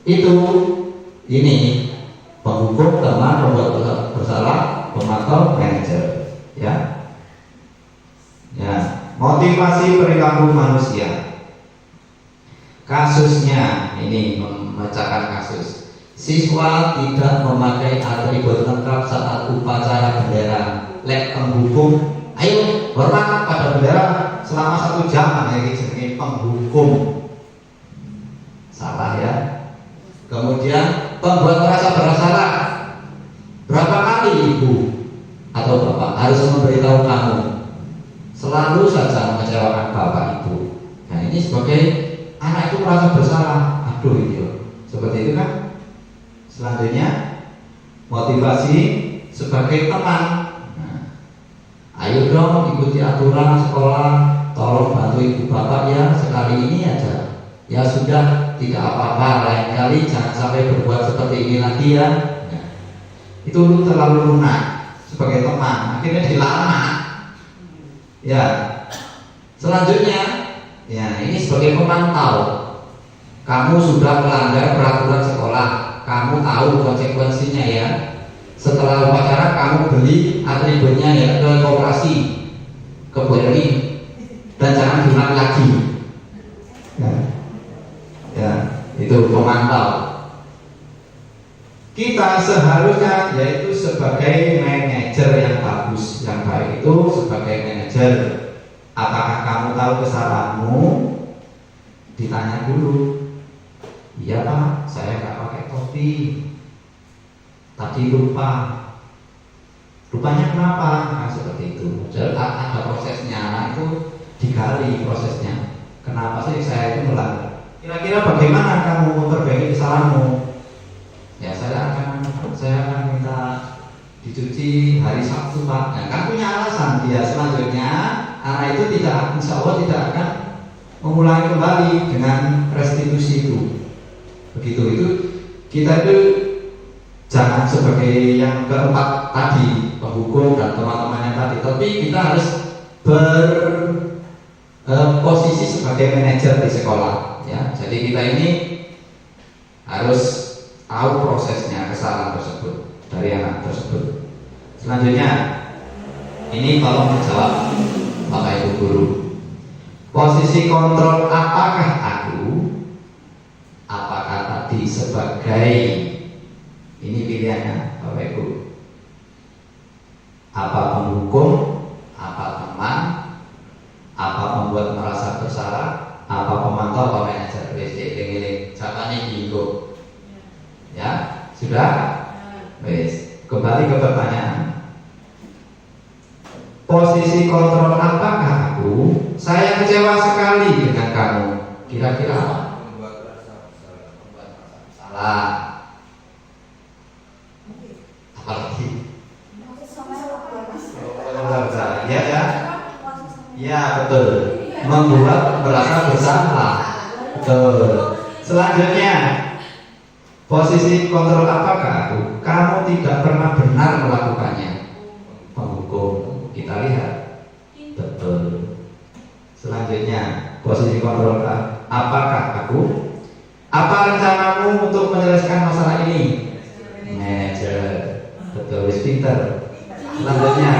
itu ini penghukum, teman, pembuat bersalah, pemantau, manajer. Ya, motivasi perilaku manusia. Kasusnya ini memecahkan kasus. Siswa tidak memakai atribut lengkap saat upacara bendera. Lek penghukum, ayo hormat pada bendera selama 1 jam. Ini jenis penghukum. Salah ya. Kemudian pembuat merasa bersalah. Berapa kali ibu atau bapak harus memberitahu kamu? Selalu saja mengecewakan bapak ibu. Nah ini sebagai anak itu merasa bersalah. Aduh itu seperti itu kan. Selanjutnya motivasi sebagai teman. Nah, ayo dong ikuti aturan sekolah, tolong bantu ibu bapak ya sekali ini aja. Ya sudah, tidak apa-apa, lain kali jangan sampai berbuat seperti ini lagi ya. Nah, itu terlalu lunak sebagai teman, akhirnya dilarang. Ya, selanjutnya, ya ini sebagai pemantau. Kamu sudah melanggar peraturan sekolah, kamu tahu konsekuensinya ya. Setelah upacara kamu beli atributnya ya ke koperasi, ke BRI, dan jangan diulang lagi. Ya, itu pemantau. Kita seharusnya yaitu sebagai manajer yang bagus, yang baik itu sebagai manajer. Apakah kamu tahu kesalahanmu? Ditanya dulu. Iya Pak, saya nggak pakai topi. Tadi lupa. Lupanya kenapa? Nah, seperti itu. Jadi ada prosesnya. Nah, itu digali prosesnya. Kenapa sih saya itu melanggar? Kira-kira bagaimana kamu memperbaiki kesalahanmu? Ya saya akan minta dicuci hari Sabtu Pak. Nah, kan punya alasan dia. Selanjutnya anak itu tidak, insya Allah tidak akan mengulangi kembali dengan restitusi itu. Begitu itu kita itu jangan sebagai yang keempat tadi penghukum dan teman-temannya tadi, tapi kita harus berposisi sebagai manajer di sekolah. Ya, jadi kita ini harus tahu prosesnya kesalahan tersebut dari anak tersebut. Selanjutnya, ini tolong dijawab Bapak Ibu guru. Posisi kontrol apakah aku? Apakah tadi sebagai ini pilihannya Bapak Ibu? Apa penghukum? Apa teman? Apa membuat merasa bersalah? Apa pemantau, apa manajer? Wis jawabannya bingung. Ya, sudah? Wis, kembali ke pertanyaan. Posisi kontrol apakah aku? Saya kecewa sekali dengan kamu. Kira-kira apa? Membuat merasa bersalah. Apalagi? Ya, ya. Ya, betul. Membuat merasa bersalah. Betul. Selanjutnya, posisi kontrol apakah aku? Kamu tidak pernah benar melakukannya. Penghukum. Kita lihat. Betul. Selanjutnya, posisi kontrol apakah aku? Apa rencanamu untuk menyelesaikan masalah ini? Manajer. Betul, pinter. Selanjutnya,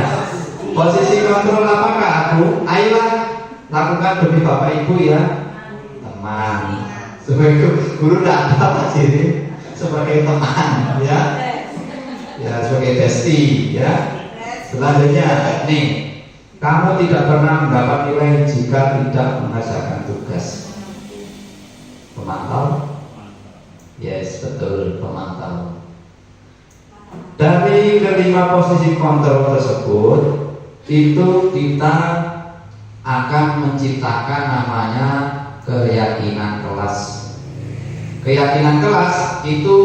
posisi kontrol apakah aku? Ayolah lakukan demi Bapak Ibu ya, teman. Sebagai guru tidak ada apa sini, sebagai teman ya, ya sebagai bestie ya. Selanjutnya nih, kamu tidak pernah mendapat nilai jika tidak mengerjakan tugas. Pemantau? Yes, betul, pemantau. Dari kelima posisi kontrol tersebut, itu kita akan menciptakan namanya keyakinan kelas. Keyakinan kelas itu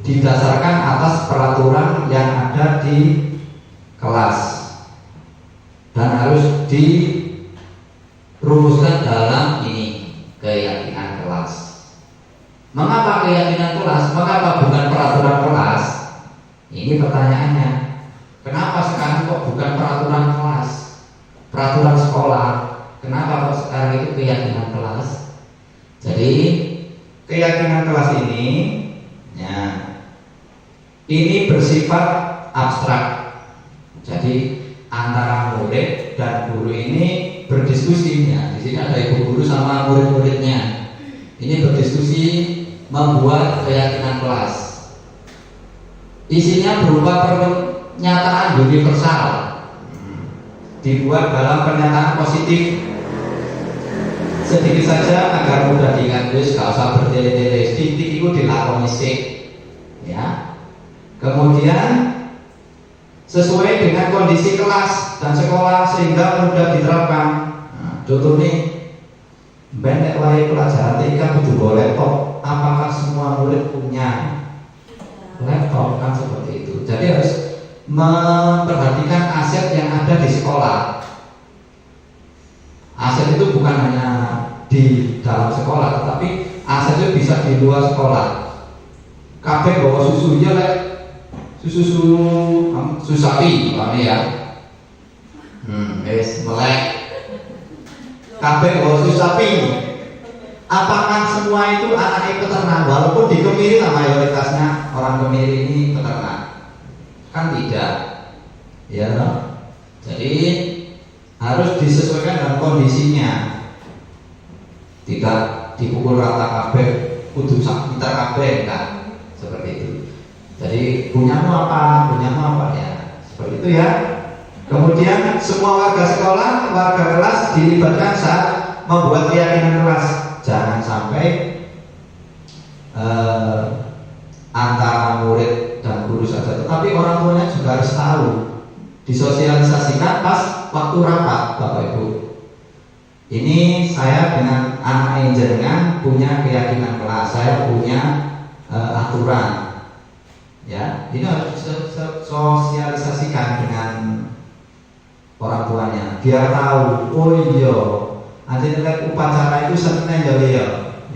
didasarkan atas peraturan yang ada di kelas dan harus rumuskan dalam ini keyakinan kelas. Mengapa keyakinan kelas? Mengapa bukan peraturan kelas? Ini pertanyaannya. Kenapa sekarang kok bukan peraturan kelas? Peraturan sekolah. Kenapa kok sekarang itu keyakinan kelas? Jadi keyakinan kelas ini, ya, ini bersifat abstrak. Jadi antara murid dan guru ini berdiskusi. Ya, di sini ada ibu guru sama murid-muridnya. Ini berdiskusi membuat keyakinan kelas. Isinya berupa pernyataan universal, dibuat dalam pernyataan positif. Sedikit saja agar mudah diingat, guys, gak usah bertele-tele. Titik itu dilakoni sik, ya. Kemudian sesuai dengan kondisi kelas dan sekolah sehingga mudah diterapkan. Nah, contoh nih, benek wae pelajaran TK kudu bawa laptop. Apakah semua murid punya laptop? Kan seperti itu. Jadi harus memperhatikan aset yang ada di sekolah. Aset itu bukan hanya di dalam sekolah, tetapi aset itu bisa di luar sekolah. Kabeh bawa susunya lek susu sapi, paham ya? Melek. Kabeh bawa susu sapi. Apakah semua itu anaknya peternak? Walaupun di Kemiri lah mayoritasnya orang Kemiri ini peternak, kan tidak, ya toh? Jadi harus disesuaikan dengan kondisinya. Tidak dipukul rata kabeh, kudu sak pinter kabeh, kan? Seperti itu. Jadi punyamu apa ya, seperti itu ya. Kemudian semua warga sekolah, warga kelas dilibatkan saat membuat keyakinan kelas. Jangan sampai antara murid dan guru saja, tetapi orang tuanya juga harus tahu. Disosialisasikan pas waktu rapat, Bapak Ibu. Ini saya dengan anak jenengan punya keyakinan kelas, saya punya aturan. Ya, ini harus sosialisasikan dengan orang tuanya biar tahu. Oh iya, nanti nilai upacara itu Senin ya.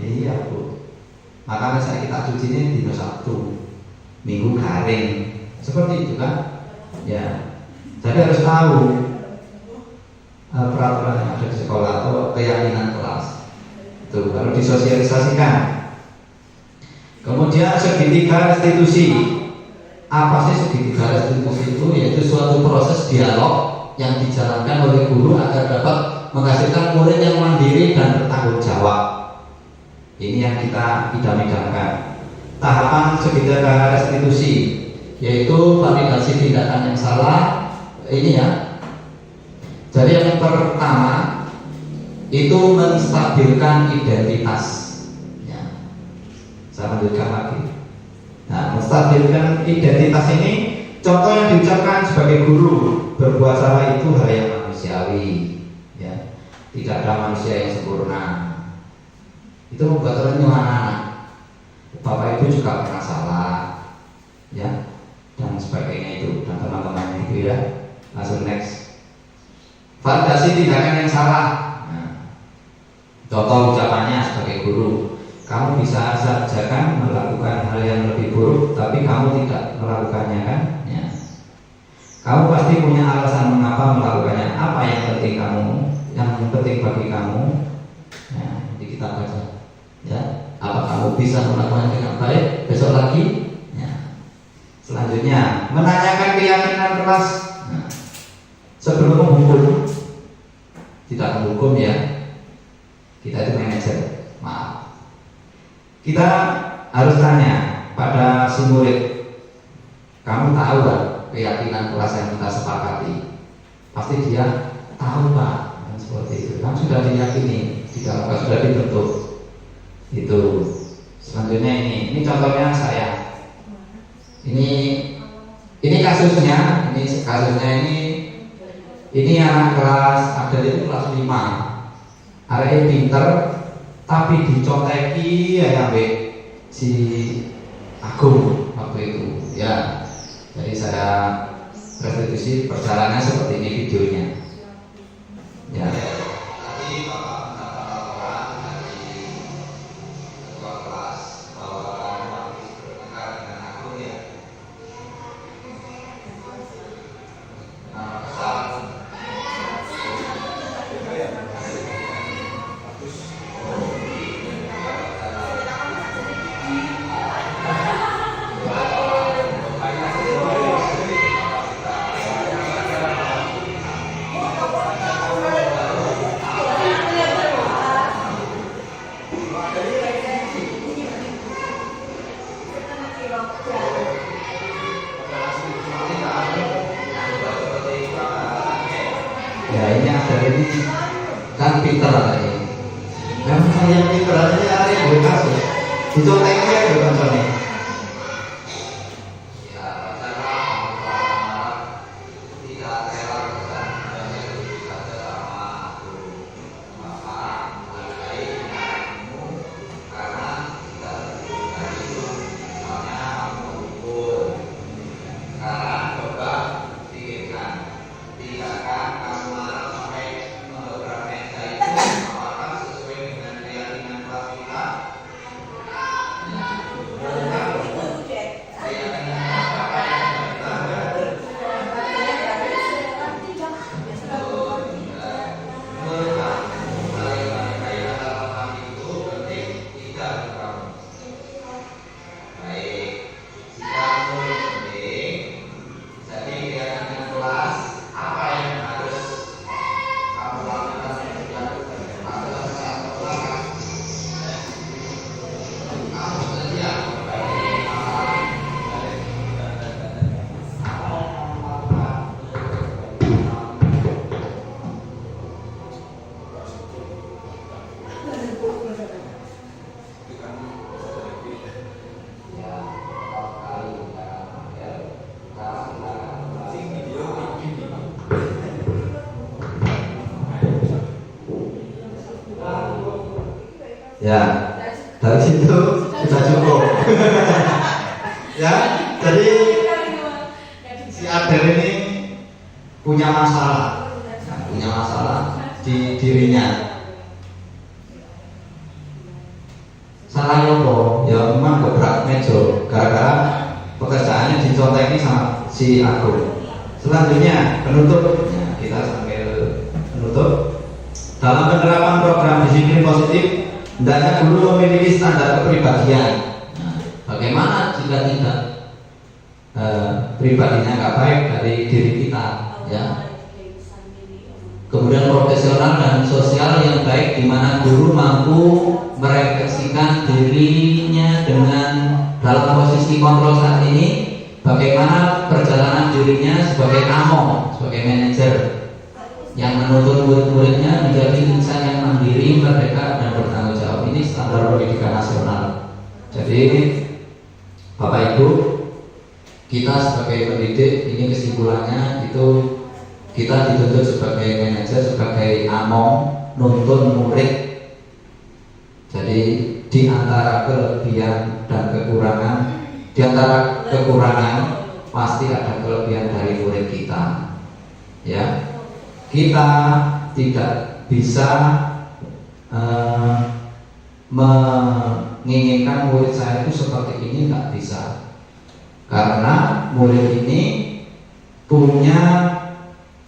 Iya Bu. Makanya saya kita cuci ini di Sabtu, Minggu garing, seperti itu kan? Ya, jadi harus tahu peraturan yang ada di sekolah atau keyakinan kelas. Itu kalau disosialisasikan. Kemudian segitiga restitusi. Apa sih segitiga restitusi itu? Yaitu suatu proses dialog yang dijalankan oleh guru agar dapat menghasilkan murid yang mandiri dan bertanggung jawab. Ini yang kita idam-idamkan. Tahapan segitiga restitusi yaitu validasi tindakan yang salah. Ini ya. Jadi yang pertama itu menstabilkan identitas. Ya. Saya lanjutkan lagi. Nah, menstabilkan identitas ini contoh yang diucapkan sebagai guru, berbuat salah itu hal yang manusiawi, ya. Tidak ada manusia yang sempurna. Itu membuat renyuh anak-anak. Bapak Ibu juga pernah salah, ya, dan sebagainya itu, dan teman-teman itu ya. Langsung next. Validasi tindakan yang salah. Nah, contoh ucapannya sebagai guru. Kamu bisa saja kan melakukan hal yang lebih buruk, tapi kamu tidak melakukannya kan? Ya. Kamu pasti punya alasan mengapa melakukannya. Apa yang penting bagi kamu? Ya, jadi kita baca. Ya, apa kamu bisa melakukannya dengan baik besok lagi? Ya. Selanjutnya, menanyakan keyakinan kelas. Nah, sebelum menghukum, tidak menghukum ya. Kita itu manajer, maaf. Kita harus tanya pada si murid, kamu tahu kan keyakinan kelas yang kita sepakati? Pasti dia tahu Pak, dan seperti itu. Kan sudah diyakini, di dalam kelas sudah dibentuk. Itu. Selanjutnya ini contohnya saya. Ini kasusnya, ini anak kelas ada itu kelas 5. Arek pinter tapi dicoteki ya sampai si Agung waktu itu ya. Jadi saya restitusi perjalanannya seperti ini videonya ya. pinter aja. Memang yang pinter aja ada yang boleh kasus. Diconteknya itu contohnya. Ya, dari situ sudah cukup. Ya, jadi si Adel ini punya masalah di dirinya. Salah yopo, ya memang gebrak meja gara-gara pekerjaannya dicontekin sama si Agung. Selanjutnya penutup, ya, kita sambil penutup. Dalam penerapan program disiplin positif, hendaknya guru memiliki standar kepribadian. Nah, bagaimana jika tidak pribadinya nggak baik dari diri kita, ya. Kemudian profesional dan sosial yang baik, di mana guru mampu merefleksikan dirinya dengan dalam posisi kontrol saat ini, bagaimana perjalanan dirinya sebagai amo, sebagai manajer yang menuntut murid-muridnya menjadi insan yang mandiri, merdeka, dan bertanggung jawab. Ini standar pendidikan nasional. Jadi Bapak Ibu, kita sebagai pendidik, ini kesimpulannya itu kita dituntut sebagai manajer, sebagai amo, nuntun murid. Jadi di antara kelebihan dan kekurangan, di antara kekurangan pasti ada kelebihan dari murid kita, ya. Kita tidak bisa menginginkan murid saya itu seperti ini, nggak bisa, karena murid ini punya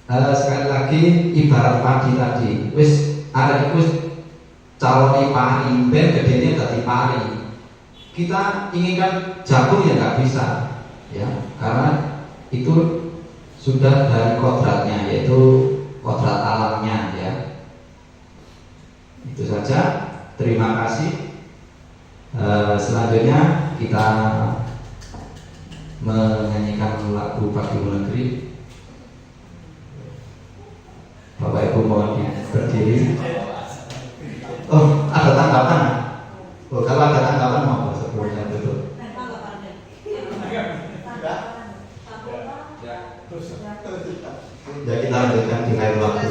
sekali lagi ibarat padi tadi, wis ada wis calon pari, ben gedenya tadi pari. Kita inginkan jagung ya nggak bisa, ya, karena itu sudah dari kodratnya, yaitu kodrat alamnya, ya. Itu saja. Terima kasih. Selanjutnya kita menyanyikan lagu Pagi Negeri. Bapak Ibu mohon berdiri. Oh, ada tanggapan? Oh, kalau ada tanggapan mau sebelumnya tutup. Ya, kita lanjutkan di lain waktu.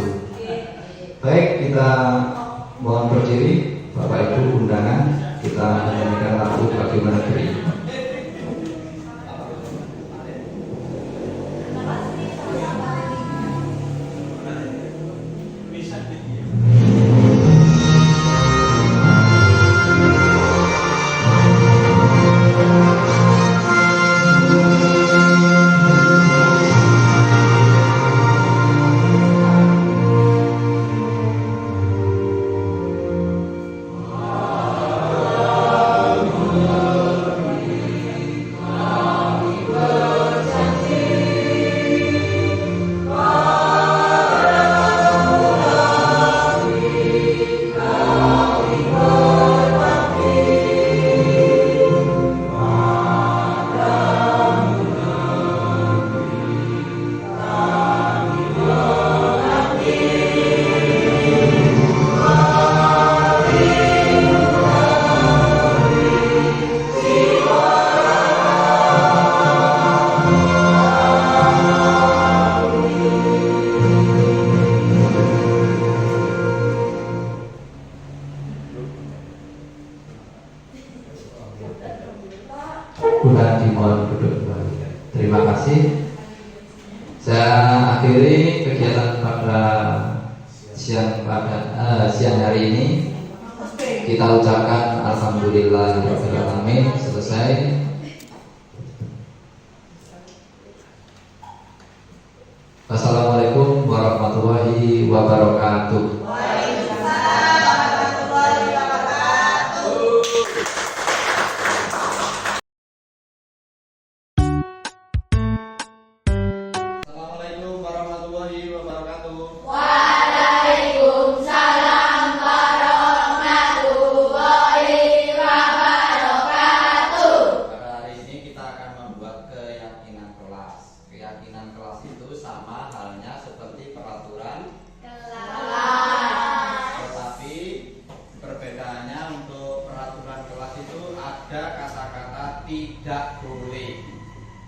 Baik, kita mohon berdiri, Bapak Ibu undangan, kita menyanyikan lagu Pagi Negeri. Kurang dimohon duduk kembali. Terima kasih. Saya akhiri kegiatan pada siang hari ini. Kita ucapkan alhamdulillahirabbil alamin. Selesai. Wassalamualaikum warahmatullahi wabarakatuh. Assalamualaikum warahmatullahi wabarakatuh. Waalaikumsalam warahmatullahi wabarakatuh. Pada hari ini kita akan membuat keyakinan kelas. Keyakinan kelas itu sama halnya seperti peraturan Kelas. Tetapi perbedaannya untuk peraturan kelas itu ada kata-kata tidak boleh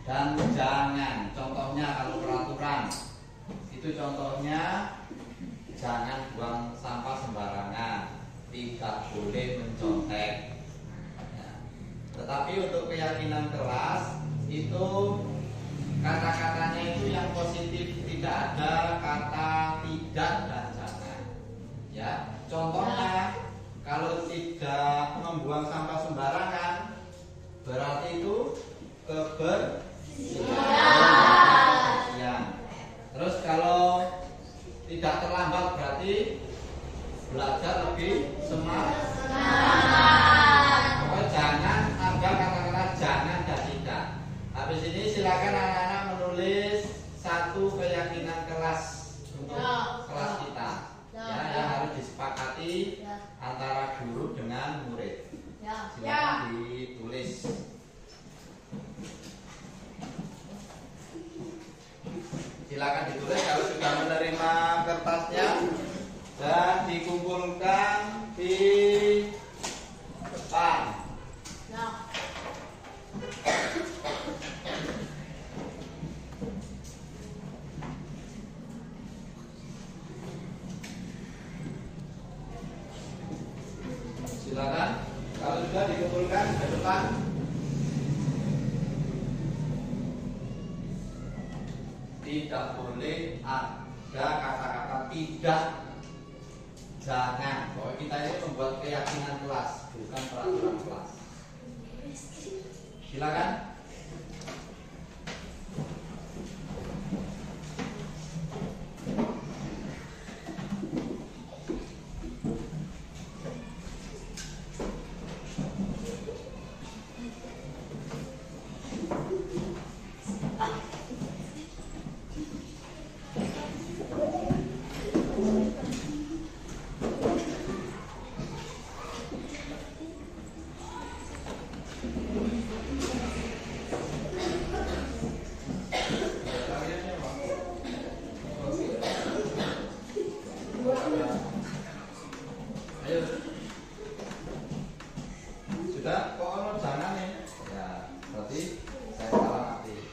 dan jangan. Contohnya kalau peraturan itu contohnya jangan buang sampah sembarangan, tidak boleh mencontek. Ya. Tetapi untuk keyakinan kelas itu kata-katanya itu yang positif, tidak ada kata tidak dan jangan. Ya, contohnya kalau tidak membuang sampah sembarangan berarti itu kebersihan. Terus kalau tidak terlambat berarti belajar lebih semangat. Pokoknya jangan ada kata-kata jangan dan tidak. Habis ini silakan anak-anak menulis satu keyakinan kelas untuk kelas kita. Ya, yang harus disepakati antara guru dengan murid. Silakan ditulis. Silakan ditulis kalau sudah menerima kertasnya dan dikumpulkan di depan. Silakan kalau sudah dikumpulkan ke depan. Tidak boleh ada kata-kata tidak, jangan. Bahwa kita ini membuat keyakinan kelas, bukan peraturan kelas. Silakan. Ayo. Sudah, kok ono jangan nih? Ya, berarti saya salah ngerti.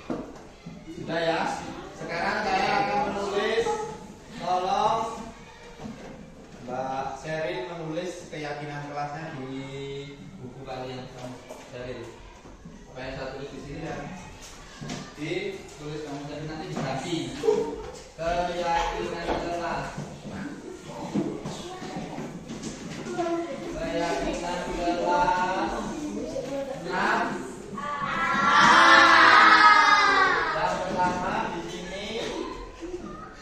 Sudah ya. Sekarang saya akan menulis. Tolong Mbak Sherin menulis keyakinan kelasnya di buku kalian. Sherin. Apa yang saya tulis di sini ya? Ditulis kamu tadi nanti diganti. Keyakinan kelas. Keyakinan kelas 6. Yang pertama di sini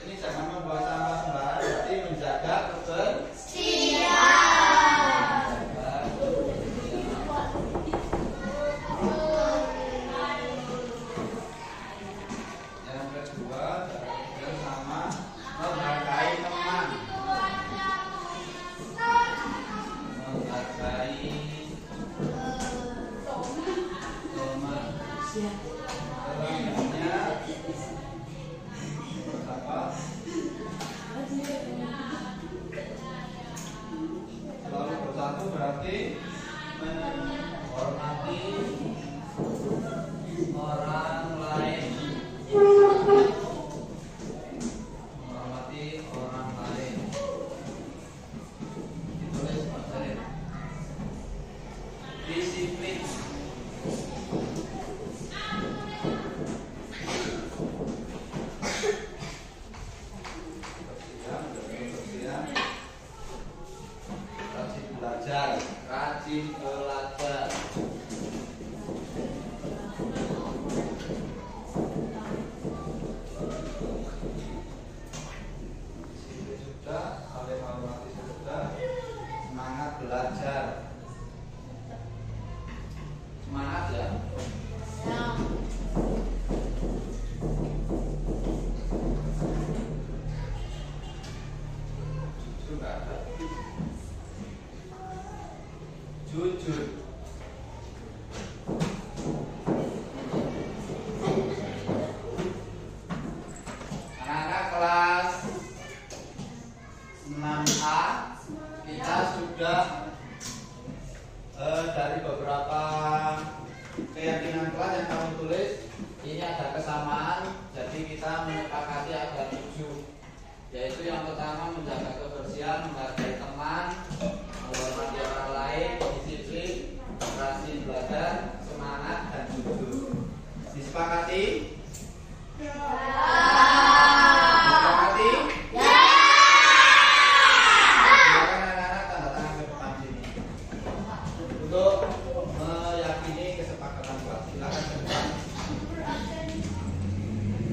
ini jangan membuang sampah sembarangan, berarti menjaga kebersihan. Yang kedua sama menghargai teman. Menghargai teman. Selanjutnya apa? Selalu bersatu berarti menghormati orang lain. Menghormati orang lain. Ditulis Mas Sherin. Disiplin. belajar, rajin belajar. Sini sudah, oleh hormati sudah. Semangat belajar. Semangat ya. Jujur nggak ada. Jujur. Anak-anak kelas 6A kita sudah dari beberapa keyakinan kelas yang kamu tulis ini ada kesamaan, jadi kita menyepakati ada 7, yaitu yang pertama menjaga kebersihan, menghargai teman, menghormati orang lain, disiplin, rajin belajar, semangat dan jujur. Disepakati? Disepakati? Silakan anak-anak tanda tangan ke depan sini untuk meyakini kesepakatan kelas. Silakan ke depan.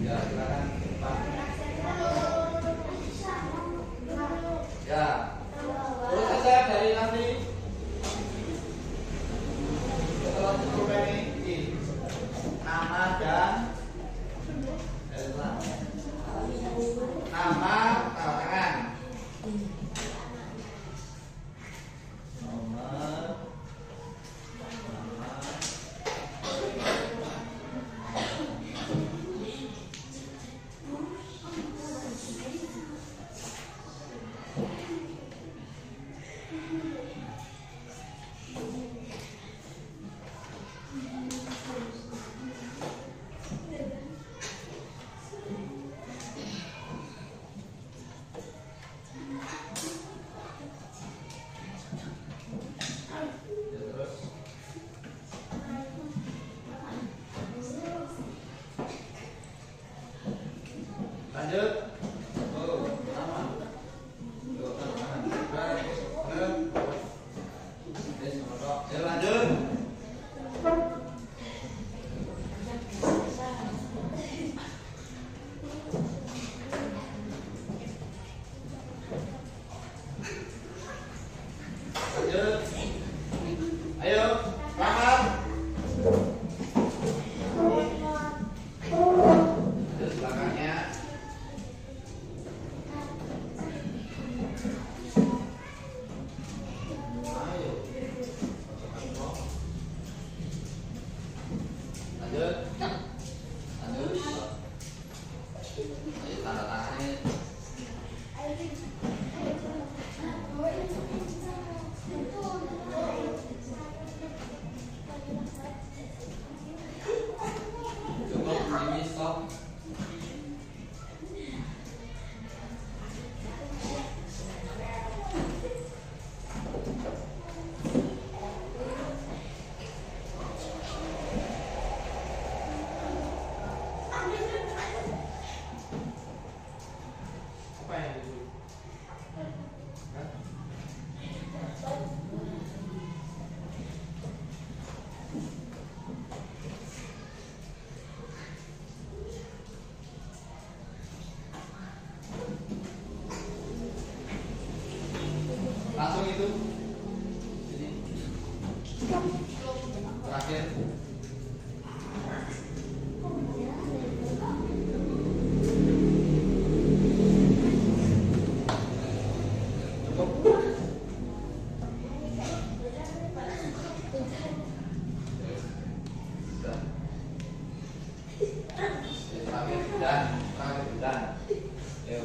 Ya, silakan ke depan. Ya. Terus saja dari nanti setelah pulpen ini nama dan nama tanda tangan. Nomor, nama, ya terus. Lanjut. Oh, nama. Tuh, tangan. Benar. Ya lanjut. Lanjut. Ayo, selamat. Terus belakangnya. Ayo. Lanjut. Lanjut. Ayo tanda tangannya. Cukup ini stop. Apa yang dulu? Langsung itu. Sini. Terakhir. Cukup. Sudah. Terakhir dan terakhir dan. Ayo.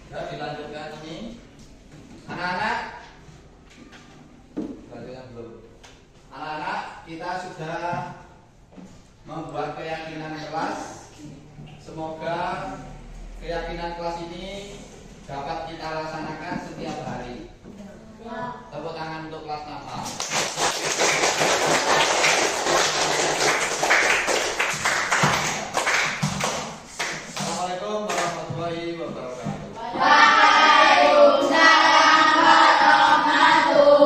Sudah dilanjutkan ini. Anak-anak, dilanjutkan belum? Anak-anak, kita sudah membuat keyakinan kelas. Semoga keyakinan kelas ini dapat kita laksanakan setiap hari. Tepuk tangan untuk kelas 6A. Assalamualaikum warahmatullahi wabarakatuh. Assalamualaikum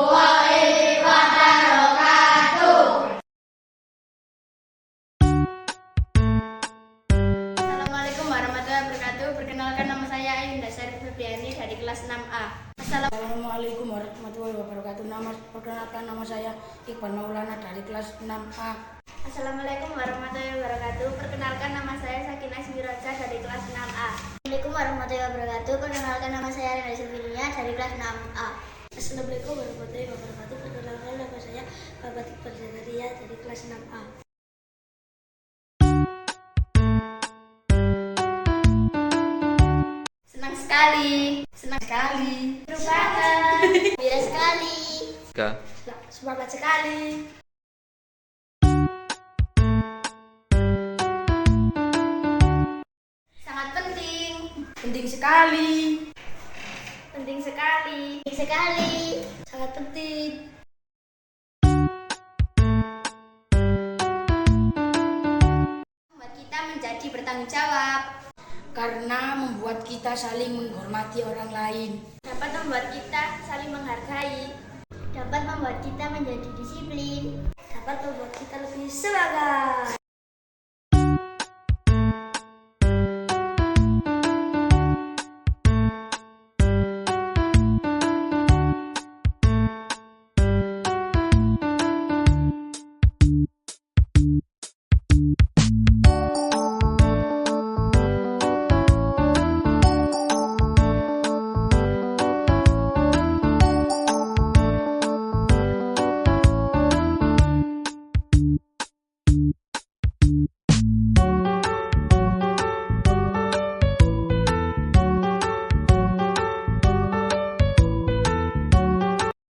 warahmatullahi wabarakatuh. Perkenalkan, nama saya Ayunda Syarif Febriani dari kelas 6A. Assalamualaikum warahmatullahi wabarakatuh. Perkenalkan, nama saya Iqbal Maulana dari kelas 6A. Assalamualaikum warahmatullahi wabarakatuh. Perkenalkan, nama saya Sakinah Ismiroja dari kelas 6A. Assalamualaikum warahmatullahi wabarakatuh. Perkenalkan, nama saya Rina Silvinia dari kelas 6A. Assalamualaikum warahmatullahi wabarakatuh. Perkenalkan, nama saya Bapak Iqbal Zakaria dari kelas 6A. Senang sekali. Seru banget. Gembira sekali. Semangat sekali. Sangat penting. Penting sekali. Penting sekali. Penting sekali. Sangat penting. Membuat kita menjadi bertanggung jawab. Karena membuat kita saling menghormati orang lain. Dapat membuat kita saling menghargai. Dapat membuat kita menjadi disiplin. Dapat membuat kita lebih semangat.